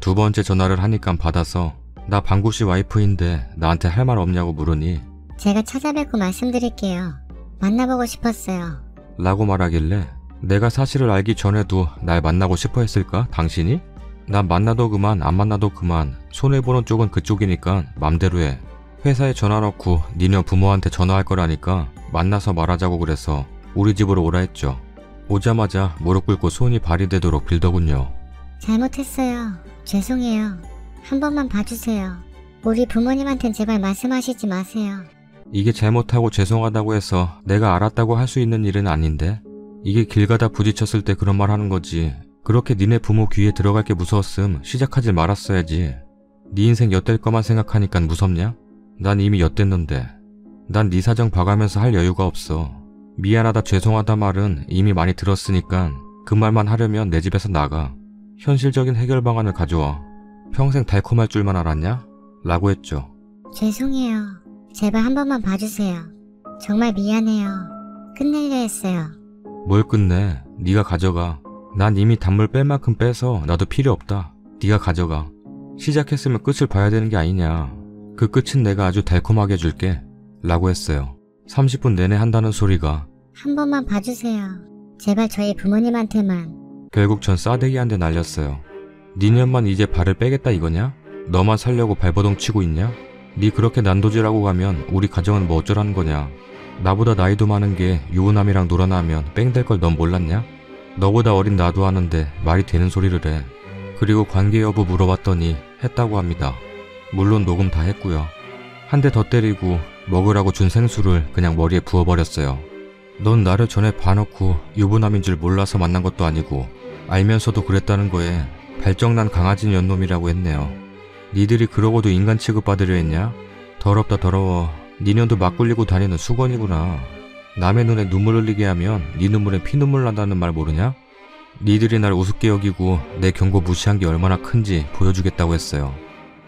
두 번째 전화를 하니까 받아서 나 방구씨 와이프인데 나한테 할 말 없냐고 물으니 제가 찾아뵙고 말씀드릴게요. 만나보고 싶었어요. 라고 말하길래 내가 사실을 알기 전에도 날 만나고 싶어 했을까 당신이? 난 만나도 그만 안 만나도 그만 손해보는 쪽은 그쪽이니까 맘대로 해. 회사에 전화 넣고 니네 부모한테 전화할 거라니까 만나서 말하자고 그래서 우리 집으로 오라 했죠. 오자마자 무릎 꿇고 손이 발이 되도록 빌더군요. 잘못했어요. 죄송해요. 한 번만 봐주세요. 우리 부모님한텐 제발 말씀하시지 마세요. 이게 잘못하고 죄송하다고 해서 내가 알았다고 할 수 있는 일은 아닌데 이게 길 가다 부딪혔을 때 그런 말 하는 거지. 그렇게 니네 부모 귀에 들어갈 게 무서웠음 시작하지 말았어야지. 네 인생 엿될 거만 생각하니까 무섭냐? 난 이미 엿됐는데. 난 네 사정 봐가면서 할 여유가 없어. 미안하다 죄송하다 말은 이미 많이 들었으니까 그 말만 하려면 내 집에서 나가. 현실적인 해결 방안을 가져와. 평생 달콤할 줄만 알았냐? 라고 했죠. 죄송해요. 제발 한 번만 봐주세요. 정말 미안해요. 끝내려 했어요. 뭘 끝내? 네가 가져가. 난 이미 단물 뺄 만큼 빼서 나도 필요 없다. 네가 가져가. 시작했으면 끝을 봐야 되는 게 아니냐. 그 끝은 내가 아주 달콤하게 해줄게. 라고 했어요. 30분 내내 한다는 소리가 한 번만 봐주세요. 제발 저희 부모님한테만. 결국 전 싸대기 한 대 날렸어요. 니년만 이제 발을 빼겠다 이거냐? 너만 살려고 발버둥 치고 있냐? 니 그렇게 난도질하고 가면 우리 가정은 뭐 어쩌라는 거냐? 나보다 나이도 많은 게 유부남이랑 놀아나면 뺑될 걸 넌 몰랐냐? 너보다 어린 나도 하는데 말이 되는 소리를 해. 그리고 관계 여부 물어봤더니 했다고 합니다. 물론 녹음 다 했고요. 한 대 더 때리고 먹으라고 준 생수를 그냥 머리에 부어버렸어요. 넌 나를 전에 봐놓고 유부남인 줄 몰라서 만난 것도 아니고 알면서도 그랬다는 거에 발정난 강아지 년놈이라고 했네요. 니들이 그러고도 인간 취급받으려 했냐? 더럽다 더러워. 니년도 막 굴리고 다니는 수건이구나. 남의 눈에 눈물 흘리게 하면 니 눈물엔 피눈물 난다는 말 모르냐? 니들이 날 우습게 여기고 내 경고 무시한 게 얼마나 큰지 보여주겠다고 했어요.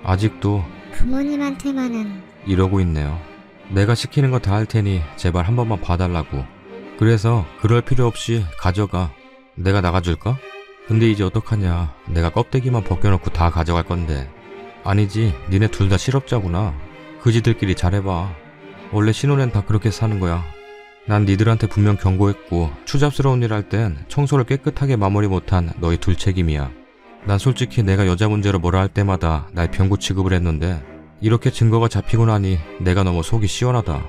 아직도 부모님한테만은 이러고 있네요. 내가 시키는 거 다 할 테니 제발 한 번만 봐달라고. 그래서 그럴 필요 없이 가져가. 내가 나가줄까? 근데 이제 어떡하냐. 내가 껍데기만 벗겨놓고 다 가져갈 건데. 아니지, 니네 둘 다 실업자구나. 그지들끼리 잘해봐. 원래 신혼엔 다 그렇게 사는 거야. 난 니들한테 분명 경고했고 추잡스러운 일 할 땐 청소를 깨끗하게 마무리 못한 너희 둘 책임이야. 난 솔직히 내가 여자 문제로 뭐라 할 때마다 날 병구 취급을 했는데 이렇게 증거가 잡히고 나니 내가 너무 속이 시원하다.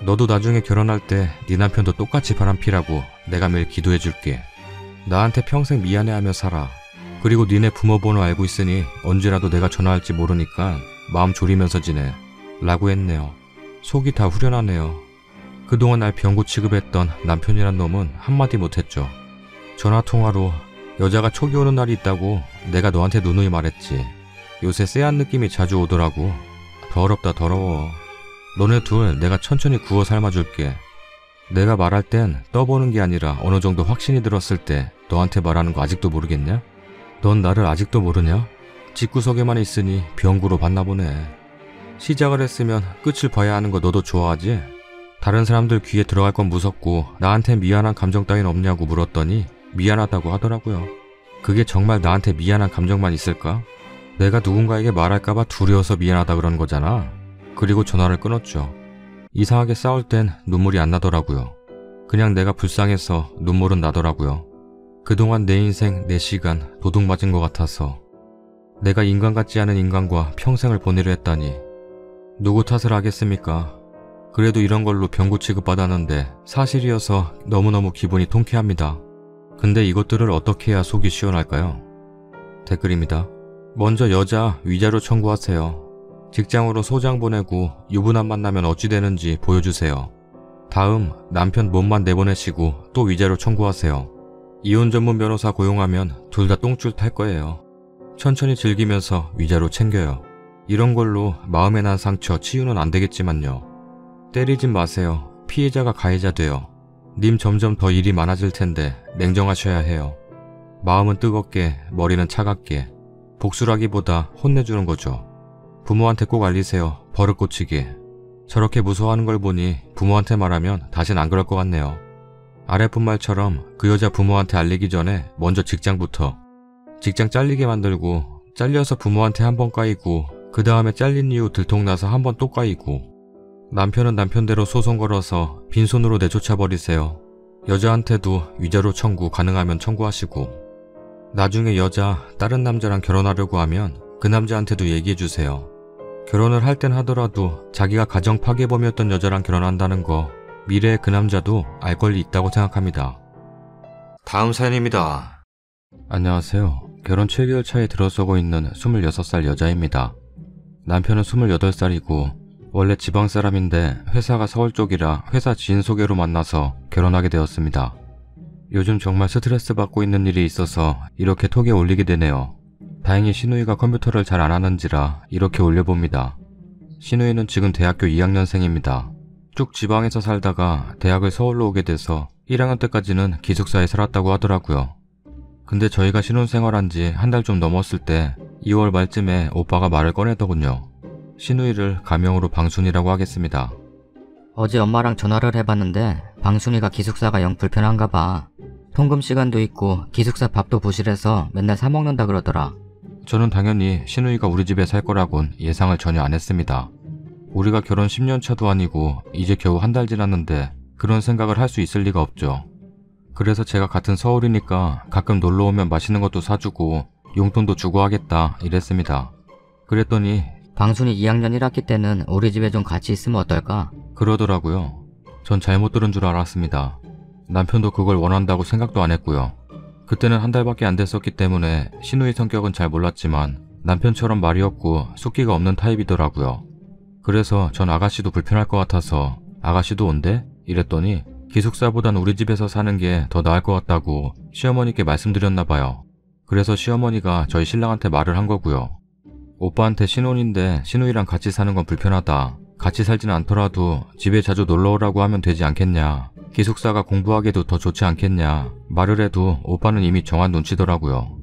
너도 나중에 결혼할 때 네 남편도 똑같이 바람피라고 내가 매일 기도해줄게. 나한테 평생 미안해하며 살아. 그리고 니네 부모 번호 알고 있으니 언제라도 내가 전화할지 모르니까 마음 졸이면서 지내. 라고 했네요. 속이 다 후련하네요. 그동안 날 병구 취급했던 남편이란 놈은 한마디 못했죠. 전화통화로 여자가 촉이 오는 날이 있다고 내가 너한테 누누이 말했지. 요새 쎄한 느낌이 자주 오더라고. 더럽다 더러워. 너네 둘 내가 천천히 구워 삶아줄게. 내가 말할 땐 떠보는 게 아니라 어느 정도 확신이 들었을 때 너한테 말하는 거 아직도 모르겠냐? 넌 나를 아직도 모르냐? 집구석에만 있으니 병구로 봤나 보네. 시작을 했으면 끝을 봐야 하는 거 너도 좋아하지? 다른 사람들 귀에 들어갈 건 무섭고 나한테 미안한 감정 따윈 없냐고 물었더니 미안하다고 하더라고요. 그게 정말 나한테 미안한 감정만 있을까? 내가 누군가에게 말할까봐 두려워서 미안하다 그런 거잖아. 그리고 전화를 끊었죠. 이상하게 싸울 땐 눈물이 안 나더라고요. 그냥 내가 불쌍해서 눈물은 나더라고요. 그동안 내 인생, 내 시간 도둑 맞은 것 같아서. 내가 인간 같지 않은 인간과 평생을 보내려 했다니. 누구 탓을 하겠습니까? 그래도 이런 걸로 병구 취급받았는데 사실이어서 너무너무 기분이 통쾌합니다. 근데 이것들을 어떻게 해야 속이 시원할까요? 댓글입니다. 먼저 여자 위자료 청구하세요. 직장으로 소장 보내고 유부남 만나면 어찌 되는지 보여주세요. 다음 남편 몸만 내보내시고 또 위자료 청구하세요. 이혼 전문 변호사 고용하면 둘 다 똥줄 탈 거예요. 천천히 즐기면서 위자료 챙겨요. 이런 걸로 마음에 난 상처 치유는 안 되겠지만요. 때리진 마세요. 피해자가 가해자 돼요. 님 점점 더 일이 많아질 텐데 냉정하셔야 해요. 마음은 뜨겁게, 머리는 차갑게. 복수라기보다 혼내주는 거죠. 부모한테 꼭 알리세요. 버릇 고치게. 저렇게 무서워하는 걸 보니 부모한테 말하면 다신 안 그럴 것 같네요. 아랫분 말처럼 그 여자 부모한테 알리기 전에 먼저 직장부터. 직장 잘리게 만들고 잘려서 부모한테 한 번 까이고 그 다음에 잘린 이유 들통나서 한 번 또 까이고. 남편은 남편대로 소송 걸어서 빈손으로 내쫓아버리세요. 여자한테도 위자료 청구 가능하면 청구하시고. 나중에 여자 다른 남자랑 결혼하려고 하면 그 남자한테도 얘기해주세요. 결혼을 할 땐 하더라도 자기가 가정 파괴범이었던 여자랑 결혼한다는 거 미래의 그 남자도 알 권리 있다고 생각합니다. 다음 사연입니다. 안녕하세요. 결혼 7개월 차에 들어서고 있는 26살 여자입니다. 남편은 28살이고 원래 지방 사람인데 회사가 서울 쪽이라 회사 지인 소개로 만나서 결혼하게 되었습니다. 요즘 정말 스트레스 받고 있는 일이 있어서 이렇게 톡에 올리게 되네요. 다행히 시누이가 컴퓨터를 잘 안 하는지라 이렇게 올려봅니다. 시누이는 지금 대학교 2학년생입니다. 쭉 지방에서 살다가 대학을 서울로 오게 돼서 1학년 때까지는 기숙사에 살았다고 하더라고요. 근데 저희가 신혼생활한 지 한 달 좀 넘었을 때 2월 말쯤에 오빠가 말을 꺼내더군요. 시누이를 가명으로 방순이라고 하겠습니다. 어제 엄마랑 전화를 해봤는데 방순이가 기숙사가 영 불편한가 봐. 통금 시간도 있고 기숙사 밥도 부실해서 맨날 사 먹는다 그러더라. 저는 당연히 시누이가 우리 집에 살 거라곤 예상을 전혀 안 했습니다. 우리가 결혼 10년 차도 아니고 이제 겨우 한 달 지났는데 그런 생각을 할 수 있을 리가 없죠. 그래서 제가 같은 서울이니까 가끔 놀러오면 맛있는 것도 사주고 용돈도 주고 하겠다 이랬습니다. 그랬더니 방순이 2학년 1학기 때는 우리 집에 좀 같이 있으면 어떨까? 그러더라고요. 전 잘못 들은 줄 알았습니다. 남편도 그걸 원한다고 생각도 안 했고요. 그때는 한 달밖에 안 됐었기 때문에 시누이 성격은 잘 몰랐지만 남편처럼 말이 없고 숫기가 없는 타입이더라고요. 그래서 전 아가씨도 불편할 것 같아서 아가씨도 온대? 이랬더니 기숙사보단 우리 집에서 사는 게 더 나을 것 같다고 시어머니께 말씀드렸나 봐요. 그래서 시어머니가 저희 신랑한테 말을 한 거고요. 오빠한테 신혼인데 시누이랑 같이 사는 건 불편하다. 같이 살진 않더라도 집에 자주 놀러오라고 하면 되지 않겠냐. 기숙사가 공부하기에도 더 좋지 않겠냐 말을 해도 오빠는 이미 정한 눈치더라고요.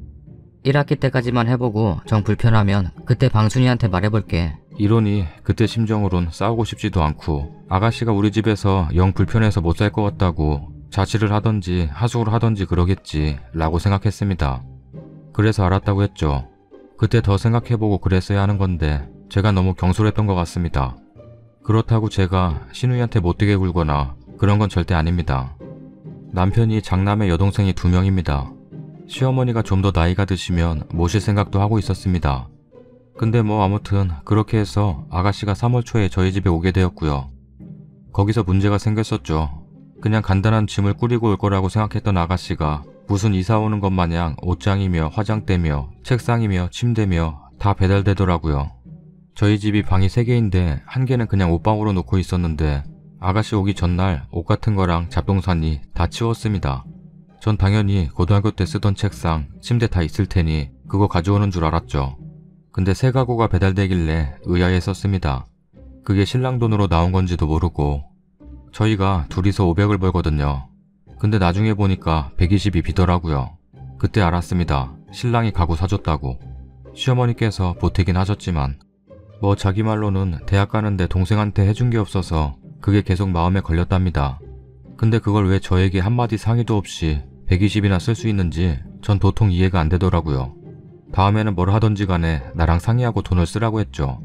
1학기 때까지만 해보고 정 불편하면 그때 방순이한테 말해볼게. 이러니 그때 심정으론 싸우고 싶지도 않고 아가씨가 우리 집에서 영 불편해서 못 살 것 같다고 자취를 하던지 하숙을 하던지 그러겠지 라고 생각했습니다. 그래서 알았다고 했죠. 그때 더 생각해보고 그랬어야 하는 건데 제가 너무 경솔했던 것 같습니다. 그렇다고 제가 신우이한테 못되게 굴거나 그런 건 절대 아닙니다. 남편이 장남의 여동생이 2명입니다. 시어머니가 좀 더 나이가 드시면 모실 생각도 하고 있었습니다. 근데 뭐 아무튼 그렇게 해서 아가씨가 3월 초에 저희 집에 오게 되었고요. 거기서 문제가 생겼었죠. 그냥 간단한 짐을 꾸리고 올 거라고 생각했던 아가씨가 무슨 이사 오는 것 마냥 옷장이며 화장대며 책상이며 침대며 다 배달되더라고요. 저희 집이 방이 3개인데 한 개는 그냥 옷방으로 놓고 있었는데 아가씨 오기 전날 옷 같은 거랑 잡동사니 다 치웠습니다. 전 당연히 고등학교 때 쓰던 책상, 침대 다 있을 테니 그거 가져오는 줄 알았죠. 근데 3가구가 배달되길래 의아했었습니다. 그게 신랑 돈으로 나온 건지도 모르고 저희가 둘이서 500을 벌거든요. 근데 나중에 보니까 120이 비더라고요. 그때 알았습니다. 신랑이 가구 사줬다고. 시어머니께서 보태긴 하셨지만 뭐 자기 말로는 대학 가는데 동생한테 해준 게 없어서 그게 계속 마음에 걸렸답니다. 근데 그걸 왜 저에게 한마디 상의도 없이 120이나 쓸 수 있는지 전 도통 이해가 안 되더라고요. 다음에는 뭘 하던지 간에 나랑 상의하고 돈을 쓰라고 했죠.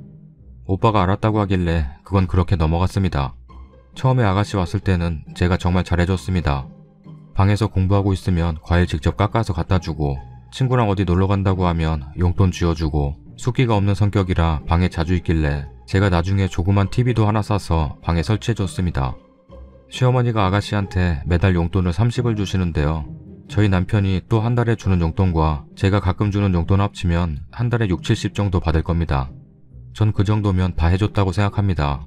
오빠가 알았다고 하길래 그건 그렇게 넘어갔습니다. 처음에 아가씨 왔을 때는 제가 정말 잘해줬습니다. 방에서 공부하고 있으면 과일 직접 깎아서 갖다 주고 친구랑 어디 놀러 간다고 하면 용돈 쥐어주고 숫기가 없는 성격이라 방에 자주 있길래 제가 나중에 조그만 TV도 하나 사서 방에 설치해줬습니다. 시어머니가 아가씨한테 매달 용돈을 30을 주시는데요. 저희 남편이 또 한 달에 주는 용돈과 제가 가끔 주는 용돈 합치면 한 달에 6, 70 정도 받을 겁니다. 전 그 정도면 다 해줬다고 생각합니다.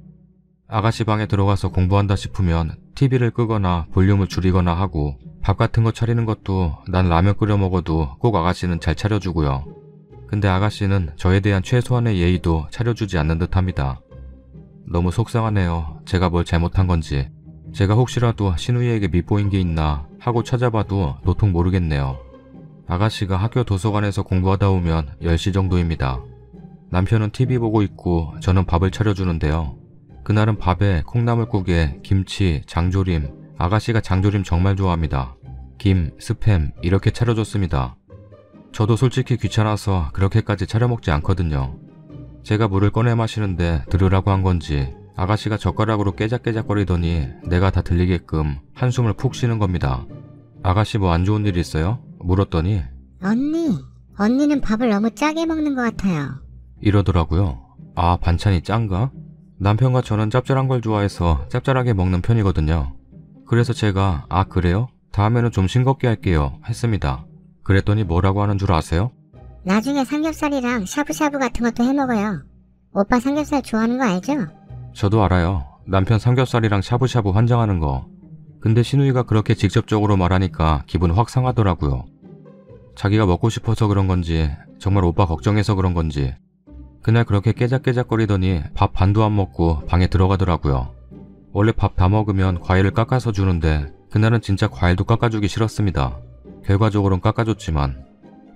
아가씨 방에 들어가서 공부한다 싶으면 TV를 끄거나 볼륨을 줄이거나 하고 밥 같은 거 차리는 것도 난 라면 끓여 먹어도 꼭 아가씨는 잘 차려주고요. 근데 아가씨는 저에 대한 최소한의 예의도 차려주지 않는 듯합니다. 너무 속상하네요. 제가 뭘 잘못한 건지. 제가 혹시라도 신우이에게 밉보인 게 있나 하고 찾아봐도 도통 모르겠네요. 아가씨가 학교 도서관에서 공부하다 오면 10시 정도입니다. 남편은 TV 보고 있고 저는 밥을 차려주는데요. 그날은 밥에 콩나물국에 김치, 장조림, 아가씨가 장조림 정말 좋아합니다. 김, 스팸 이렇게 차려줬습니다. 저도 솔직히 귀찮아서 그렇게까지 차려 먹지 않거든요. 제가 물을 꺼내 마시는데 들으라고 한 건지 아가씨가 젓가락으로 깨작깨작거리더니 내가 다 들리게끔 한숨을 푹 쉬는 겁니다. 아가씨 뭐 안 좋은 일 있어요? 물었더니 언니는 밥을 너무 짜게 먹는 것 같아요. 이러더라고요. 아, 반찬이 짠가? 남편과 저는 짭짤한 걸 좋아해서 짭짤하게 먹는 편이거든요. 그래서 제가 아 그래요? 다음에는 좀 싱겁게 할게요 했습니다. 그랬더니 뭐라고 하는 줄 아세요? 나중에 삼겹살이랑 샤브샤브 같은 것도 해먹어요. 오빠 삼겹살 좋아하는 거 알죠? 저도 알아요. 남편 삼겹살이랑 샤브샤브 환장하는 거. 근데 신우이가 그렇게 직접적으로 말하니까 기분 확 상하더라고요. 자기가 먹고 싶어서 그런 건지 정말 오빠 걱정해서 그런 건지 그날 그렇게 깨작깨작거리더니 밥 반도 안 먹고 방에 들어가더라고요. 원래 밥 다 먹으면 과일을 깎아서 주는데 그날은 진짜 과일도 깎아주기 싫었습니다. 결과적으로는 깎아줬지만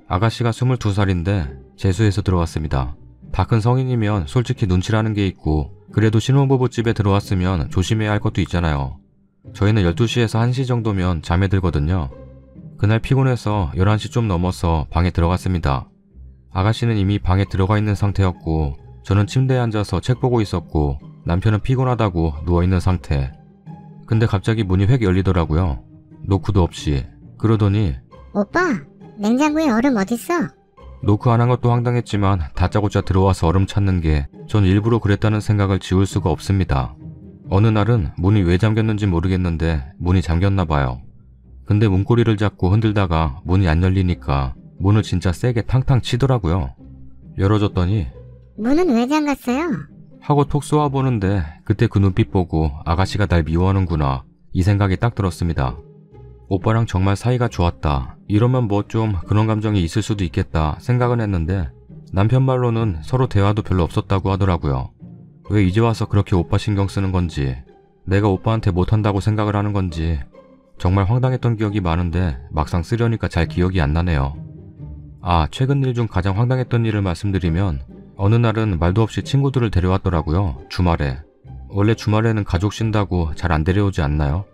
아가씨가 22살인데 재수해서 들어왔습니다. 다 큰 성인이면 솔직히 눈치라는 게 있고 그래도 신혼부부집에 들어왔으면 조심해야 할 것도 있잖아요. 저희는 12시에서 1시 정도면 잠에 들거든요. 그날 피곤해서 11시 좀 넘어서 방에 들어갔습니다. 아가씨는 이미 방에 들어가 있는 상태였고 저는 침대에 앉아서 책 보고 있었고 남편은 피곤하다고 누워있는 상태. 근데 갑자기 문이 획 열리더라고요. 노크도 없이. 그러더니 오빠, 냉장고에 얼음 어딨어? 노크 안 한 것도 황당했지만 다짜고짜 들어와서 얼음 찾는 게 전 일부러 그랬다는 생각을 지울 수가 없습니다. 어느 날은 문이 왜 잠겼는지 모르겠는데 문이 잠겼나 봐요. 근데 문고리를 잡고 흔들다가 문이 안 열리니까 문을 진짜 세게 탕탕 치더라고요. 열어줬더니 문은 왜 잠갔어요? 하고 톡 쏘아보는데 그때 그 눈빛 보고 아가씨가 날 미워하는구나 이 생각이 딱 들었습니다. 오빠랑 정말 사이가 좋았다. 이러면 뭐 좀 그런 감정이 있을 수도 있겠다 생각은 했는데 남편 말로는 서로 대화도 별로 없었다고 하더라고요. 왜 이제 와서 그렇게 오빠 신경 쓰는 건지. 내가 오빠한테 못한다고 생각을 하는 건지 정말 황당했던 기억이 많은데 막상 쓰려니까 잘 기억이 안 나네요. 아, 최근 일 중 가장 황당했던 일을 말씀드리면 어느 날은 말도 없이 친구들을 데려왔더라고요. 주말에. 원래 주말에는 가족 쉰다고 잘 안 데려오지 않나요?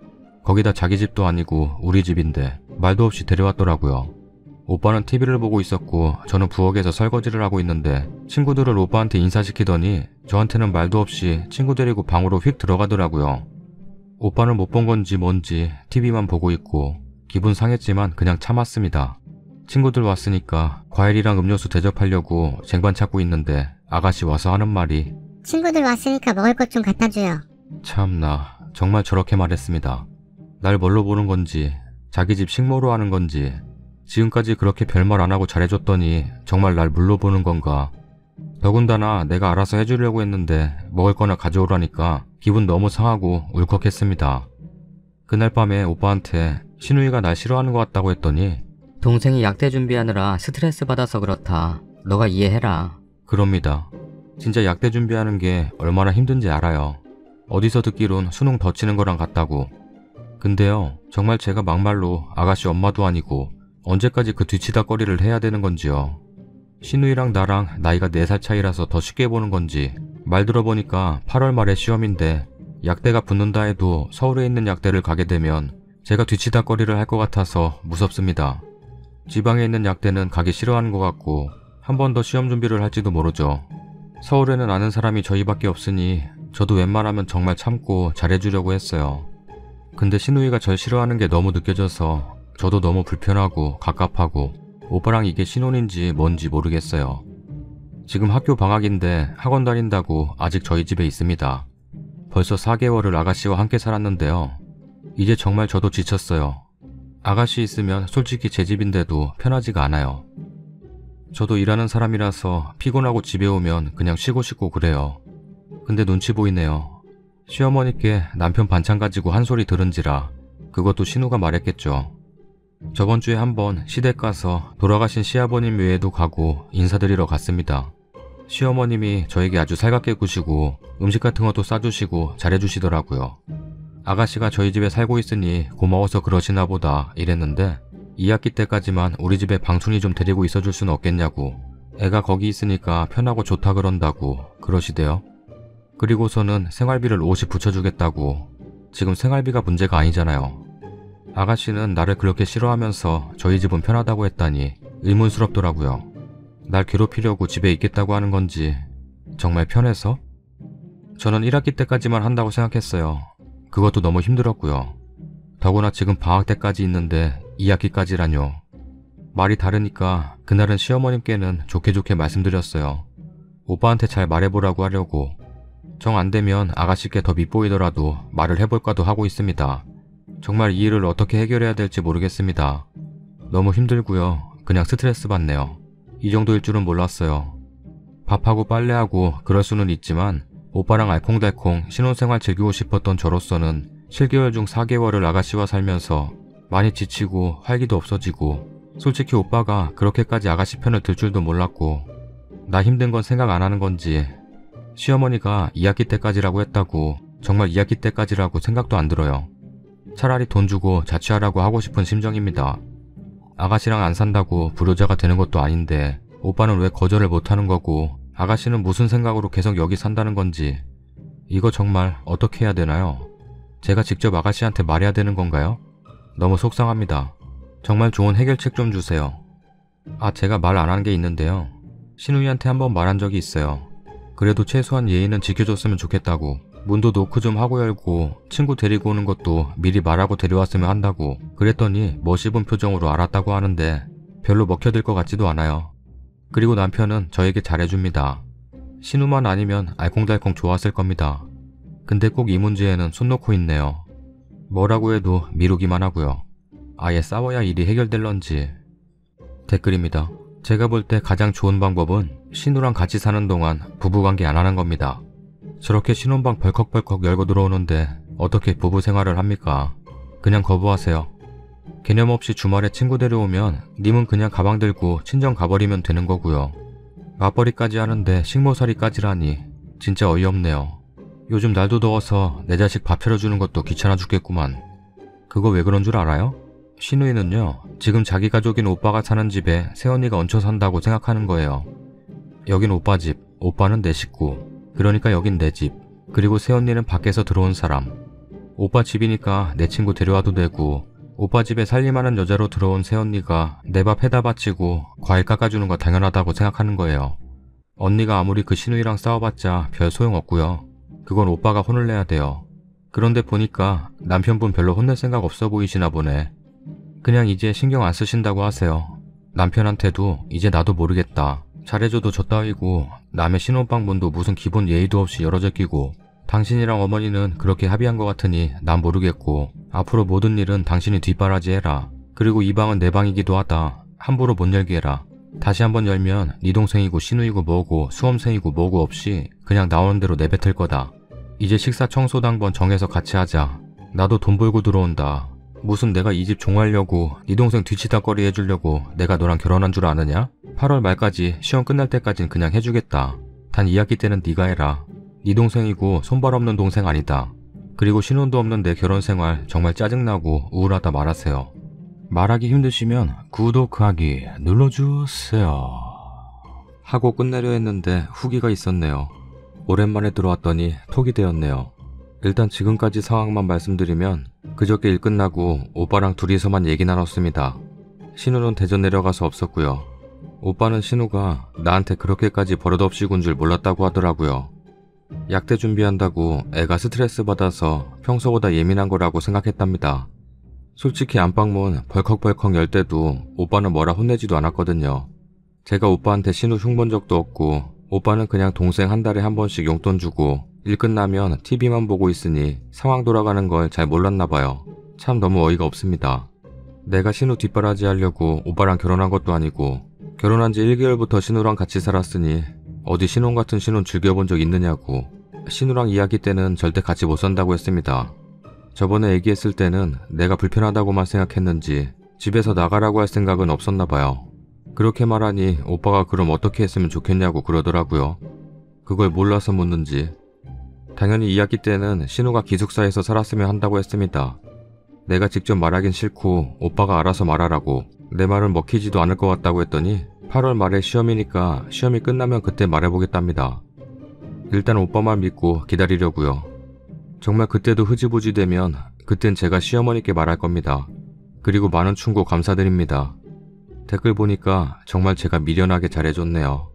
거기다 자기 집도 아니고 우리 집인데 말도 없이 데려왔더라고요. 오빠는 TV를 보고 있었고 저는 부엌에서 설거지를 하고 있는데 친구들을 오빠한테 인사시키더니 저한테는 말도 없이 친구 데리고 방으로 휙 들어가더라고요. 오빠는 못 본 건지 뭔지 TV만 보고 있고 기분 상했지만 그냥 참았습니다. 친구들 왔으니까 과일이랑 음료수 대접하려고 쟁반 찾고 있는데 아가씨 와서 하는 말이 친구들 왔으니까 먹을 것 좀 갖다 줘요. 참나, 정말 저렇게 말했습니다. 날 뭘로 보는 건지 자기 집 식모로 하는 건지 지금까지 그렇게 별말 안 하고 잘해줬더니 정말 날 물로 보는 건가. 더군다나 내가 알아서 해주려고 했는데 먹을 거나 가져오라니까 기분 너무 상하고 울컥했습니다. 그날 밤에 오빠한테 신우이가 날 싫어하는 것 같다고 했더니 동생이 약대 준비하느라 스트레스 받아서 그렇다. 너가 이해해라. 그럽니다. 진짜 약대 준비하는 게 얼마나 힘든지 알아요. 어디서 듣기론 수능 더 치는 거랑 같다고. 근데요, 정말 제가 막말로 아가씨 엄마도 아니고 언제까지 그 뒤치다거리를 해야 되는 건지요. 신우이랑 나랑 나이가 4살 차이라서 더 쉽게 보는 건지 말 들어보니까 8월 말에 시험인데 약대가 붙는다 해도 서울에 있는 약대를 가게 되면 제가 뒤치다거리를 할 것 같아서 무섭습니다. 지방에 있는 약대는 가기 싫어하는 것 같고 한 번 더 시험 준비를 할지도 모르죠. 서울에는 아는 사람이 저희밖에 없으니 저도 웬만하면 정말 참고 잘해주려고 했어요. 근데 신우이가 절 싫어하는 게 너무 느껴져서 저도 너무 불편하고 갑갑하고 오빠랑 이게 신혼인지 뭔지 모르겠어요. 지금 학교 방학인데 학원 다닌다고 아직 저희 집에 있습니다. 벌써 4개월을 아가씨와 함께 살았는데요. 이제 정말 저도 지쳤어요. 아가씨 있으면 솔직히 제 집인데도 편하지가 않아요. 저도 일하는 사람이라서 피곤하고 집에 오면 그냥 쉬고 싶고 그래요. 근데 눈치 보이네요. 시어머니께 남편 반찬 가지고 한 소리 들은지라 그것도 신우가 말했겠죠. 저번 주에 한번 시댁 가서 돌아가신 시아버님 묘에도 가고 인사드리러 갔습니다. 시어머님이 저에게 아주 살갑게 구시고 음식 같은 것도 싸주시고 잘해주시더라고요. 아가씨가 저희 집에 살고 있으니 고마워서 그러시나 보다 이랬는데 2학기 때까지만 우리 집에 방순이 좀 데리고 있어줄 수는 없겠냐고 애가 거기 있으니까 편하고 좋다 그런다고 그러시대요. 그리고서는 생활비를 50 붙여주겠다고. 지금 생활비가 문제가 아니잖아요. 아가씨는 나를 그렇게 싫어하면서 저희 집은 편하다고 했다니 의문스럽더라고요. 날 괴롭히려고 집에 있겠다고 하는 건지 정말 편해서? 저는 1학기 때까지만 한다고 생각했어요. 그것도 너무 힘들었고요. 더구나 지금 방학 때까지 있는데 2학기까지라뇨. 말이 다르니까 그날은 시어머님께는 좋게 말씀드렸어요. 오빠한테 잘 말해보라고 하려고. 정 안되면 아가씨께 더 밉보이더라도 말을 해볼까도 하고 있습니다. 정말 이 일을 어떻게 해결해야 될지 모르겠습니다. 너무 힘들고요. 그냥 스트레스 받네요. 이 정도일 줄은 몰랐어요. 밥하고 빨래하고 그럴 수는 있지만 오빠랑 알콩달콩 신혼생활 즐기고 싶었던 저로서는 7개월 중 4개월을 아가씨와 살면서 많이 지치고 활기도 없어지고 솔직히 오빠가 그렇게까지 아가씨 편을 들 줄도 몰랐고 나 힘든 건 생각 안 하는 건지 시어머니가 2학기 때까지라고 했다고 정말 2학기 때까지라고 생각도 안 들어요. 차라리 돈 주고 자취하라고 하고 싶은 심정입니다. 아가씨랑 안 산다고 불효자가 되는 것도 아닌데 오빠는 왜 거절을 못하는 거고 아가씨는 무슨 생각으로 계속 여기 산다는 건지 이거 정말 어떻게 해야 되나요? 제가 직접 아가씨한테 말해야 되는 건가요? 너무 속상합니다. 정말 좋은 해결책 좀 주세요. 아, 제가 말 안 한 게 있는데요. 신우이한테 한번 말한 적이 있어요. 그래도 최소한 예의는 지켜줬으면 좋겠다고. 문도 노크 좀 하고 열고 친구 데리고 오는 것도 미리 말하고 데려왔으면 한다고. 그랬더니 멋입은 표정으로 알았다고 하는데 별로 먹혀들 것 같지도 않아요. 그리고 남편은 저에게 잘해줍니다. 신우만 아니면 알콩달콩 좋았을 겁니다. 근데 꼭 이 문제에는 손 놓고 있네요. 뭐라고 해도 미루기만 하고요. 아예 싸워야 일이 해결될런지. 댓글입니다. 제가 볼 때 가장 좋은 방법은 신우랑 같이 사는 동안 부부관계 안 하는 겁니다. 저렇게 신혼방 벌컥벌컥 열고 들어오는데 어떻게 부부 생활을 합니까? 그냥 거부하세요. 개념 없이 주말에 친구 데려오면 님은 그냥 가방 들고 친정 가버리면 되는 거고요. 맞벌이까지 하는데 식모살이까지라니 진짜 어이없네요. 요즘 날도 더워서 내 자식 밥 차려주는 것도 귀찮아 죽겠구만. 그거 왜 그런 줄 알아요? 신우이는요, 지금 자기 가족인 오빠가 사는 집에 새언니가 얹혀 산다고 생각하는 거예요. 여긴 오빠 집, 오빠는 내 식구, 그러니까 여긴 내 집, 그리고 새언니는 밖에서 들어온 사람. 오빠 집이니까 내 친구 데려와도 되고, 오빠 집에 살림하는 여자로 들어온 새언니가 내 밥 해다 바치고 과일 깎아주는 거 당연하다고 생각하는 거예요. 언니가 아무리 그 신우이랑 싸워봤자 별 소용없고요. 그건 오빠가 혼을 내야 돼요. 그런데 보니까 남편분 별로 혼낼 생각 없어 보이시나 보네. 그냥 이제 신경 안 쓰신다고 하세요. 남편한테도 이제 나도 모르겠다. 잘해줘도 저 따위고 남의 신혼방 문도 무슨 기본 예의도 없이 열어져 끼고 당신이랑 어머니는 그렇게 합의한 것 같으니 난 모르겠고 앞으로 모든 일은 당신이 뒷바라지 해라. 그리고 이 방은 내 방이기도 하다. 함부로 못 열게 해라. 다시 한번 열면 네 동생이고 신우이고 뭐고 수험생이고 뭐고 없이 그냥 나오는 대로 내뱉을 거다. 이제 식사 청소도 한번 정해서 같이 하자. 나도 돈 벌고 들어온다. 무슨 내가 이 집 종하려고 네 동생 뒤치다꺼리 해주려고 내가 너랑 결혼한 줄 아느냐? 8월 말까지 시험 끝날 때까진 그냥 해주겠다. 단 2학기 때는 네가 해라. 네 동생이고 손발 없는 동생 아니다. 그리고 신혼도 없는 내 결혼 생활 정말 짜증나고 우울하다 말하세요. 말하기 힘드시면 구독하기 눌러주세요. 하고 끝내려 했는데 후기가 있었네요. 오랜만에 들어왔더니 톡이 되었네요. 일단 지금까지 상황만 말씀드리면 그저께 일 끝나고 오빠랑 둘이서만 얘기 나눴습니다. 신우는 대전 내려가서 없었고요. 오빠는 신우가 나한테 그렇게까지 버릇없이 군 줄 몰랐다고 하더라고요. 약대 준비한다고 애가 스트레스 받아서 평소보다 예민한 거라고 생각했답니다. 솔직히 안방문 벌컥벌컥 열 때도 오빠는 뭐라 혼내지도 않았거든요. 제가 오빠한테 신우 흉본 적도 없고 오빠는 그냥 동생 한 달에 한 번씩 용돈 주고 일 끝나면 TV만 보고 있으니 상황 돌아가는 걸 잘 몰랐나 봐요. 참 너무 어이가 없습니다. 내가 신우 뒷바라지 하려고 오빠랑 결혼한 것도 아니고 결혼한 지 1개월부터 신우랑 같이 살았으니 어디 신혼 같은 신혼 즐겨본 적 있느냐고. 신우랑 이야기 때는 절대 같이 못 산다고 했습니다. 저번에 얘기했을 때는 내가 불편하다고만 생각했는지 집에서 나가라고 할 생각은 없었나 봐요. 그렇게 말하니 오빠가 그럼 어떻게 했으면 좋겠냐고 그러더라고요. 그걸 몰라서 묻는지. 당연히 2학기 때는 신우가 기숙사에서 살았으면 한다고 했습니다. 내가 직접 말하긴 싫고 오빠가 알아서 말하라고. 내 말은 먹히지도 않을 것 같다고 했더니 8월 말에 시험이니까 시험이 끝나면 그때 말해보겠답니다. 일단 오빠만 믿고 기다리려고요. 정말 그때도 흐지부지 되면 그땐 제가 시어머니께 말할 겁니다. 그리고 많은 충고 감사드립니다. 댓글 보니까 정말 제가 미련하게 잘해줬네요.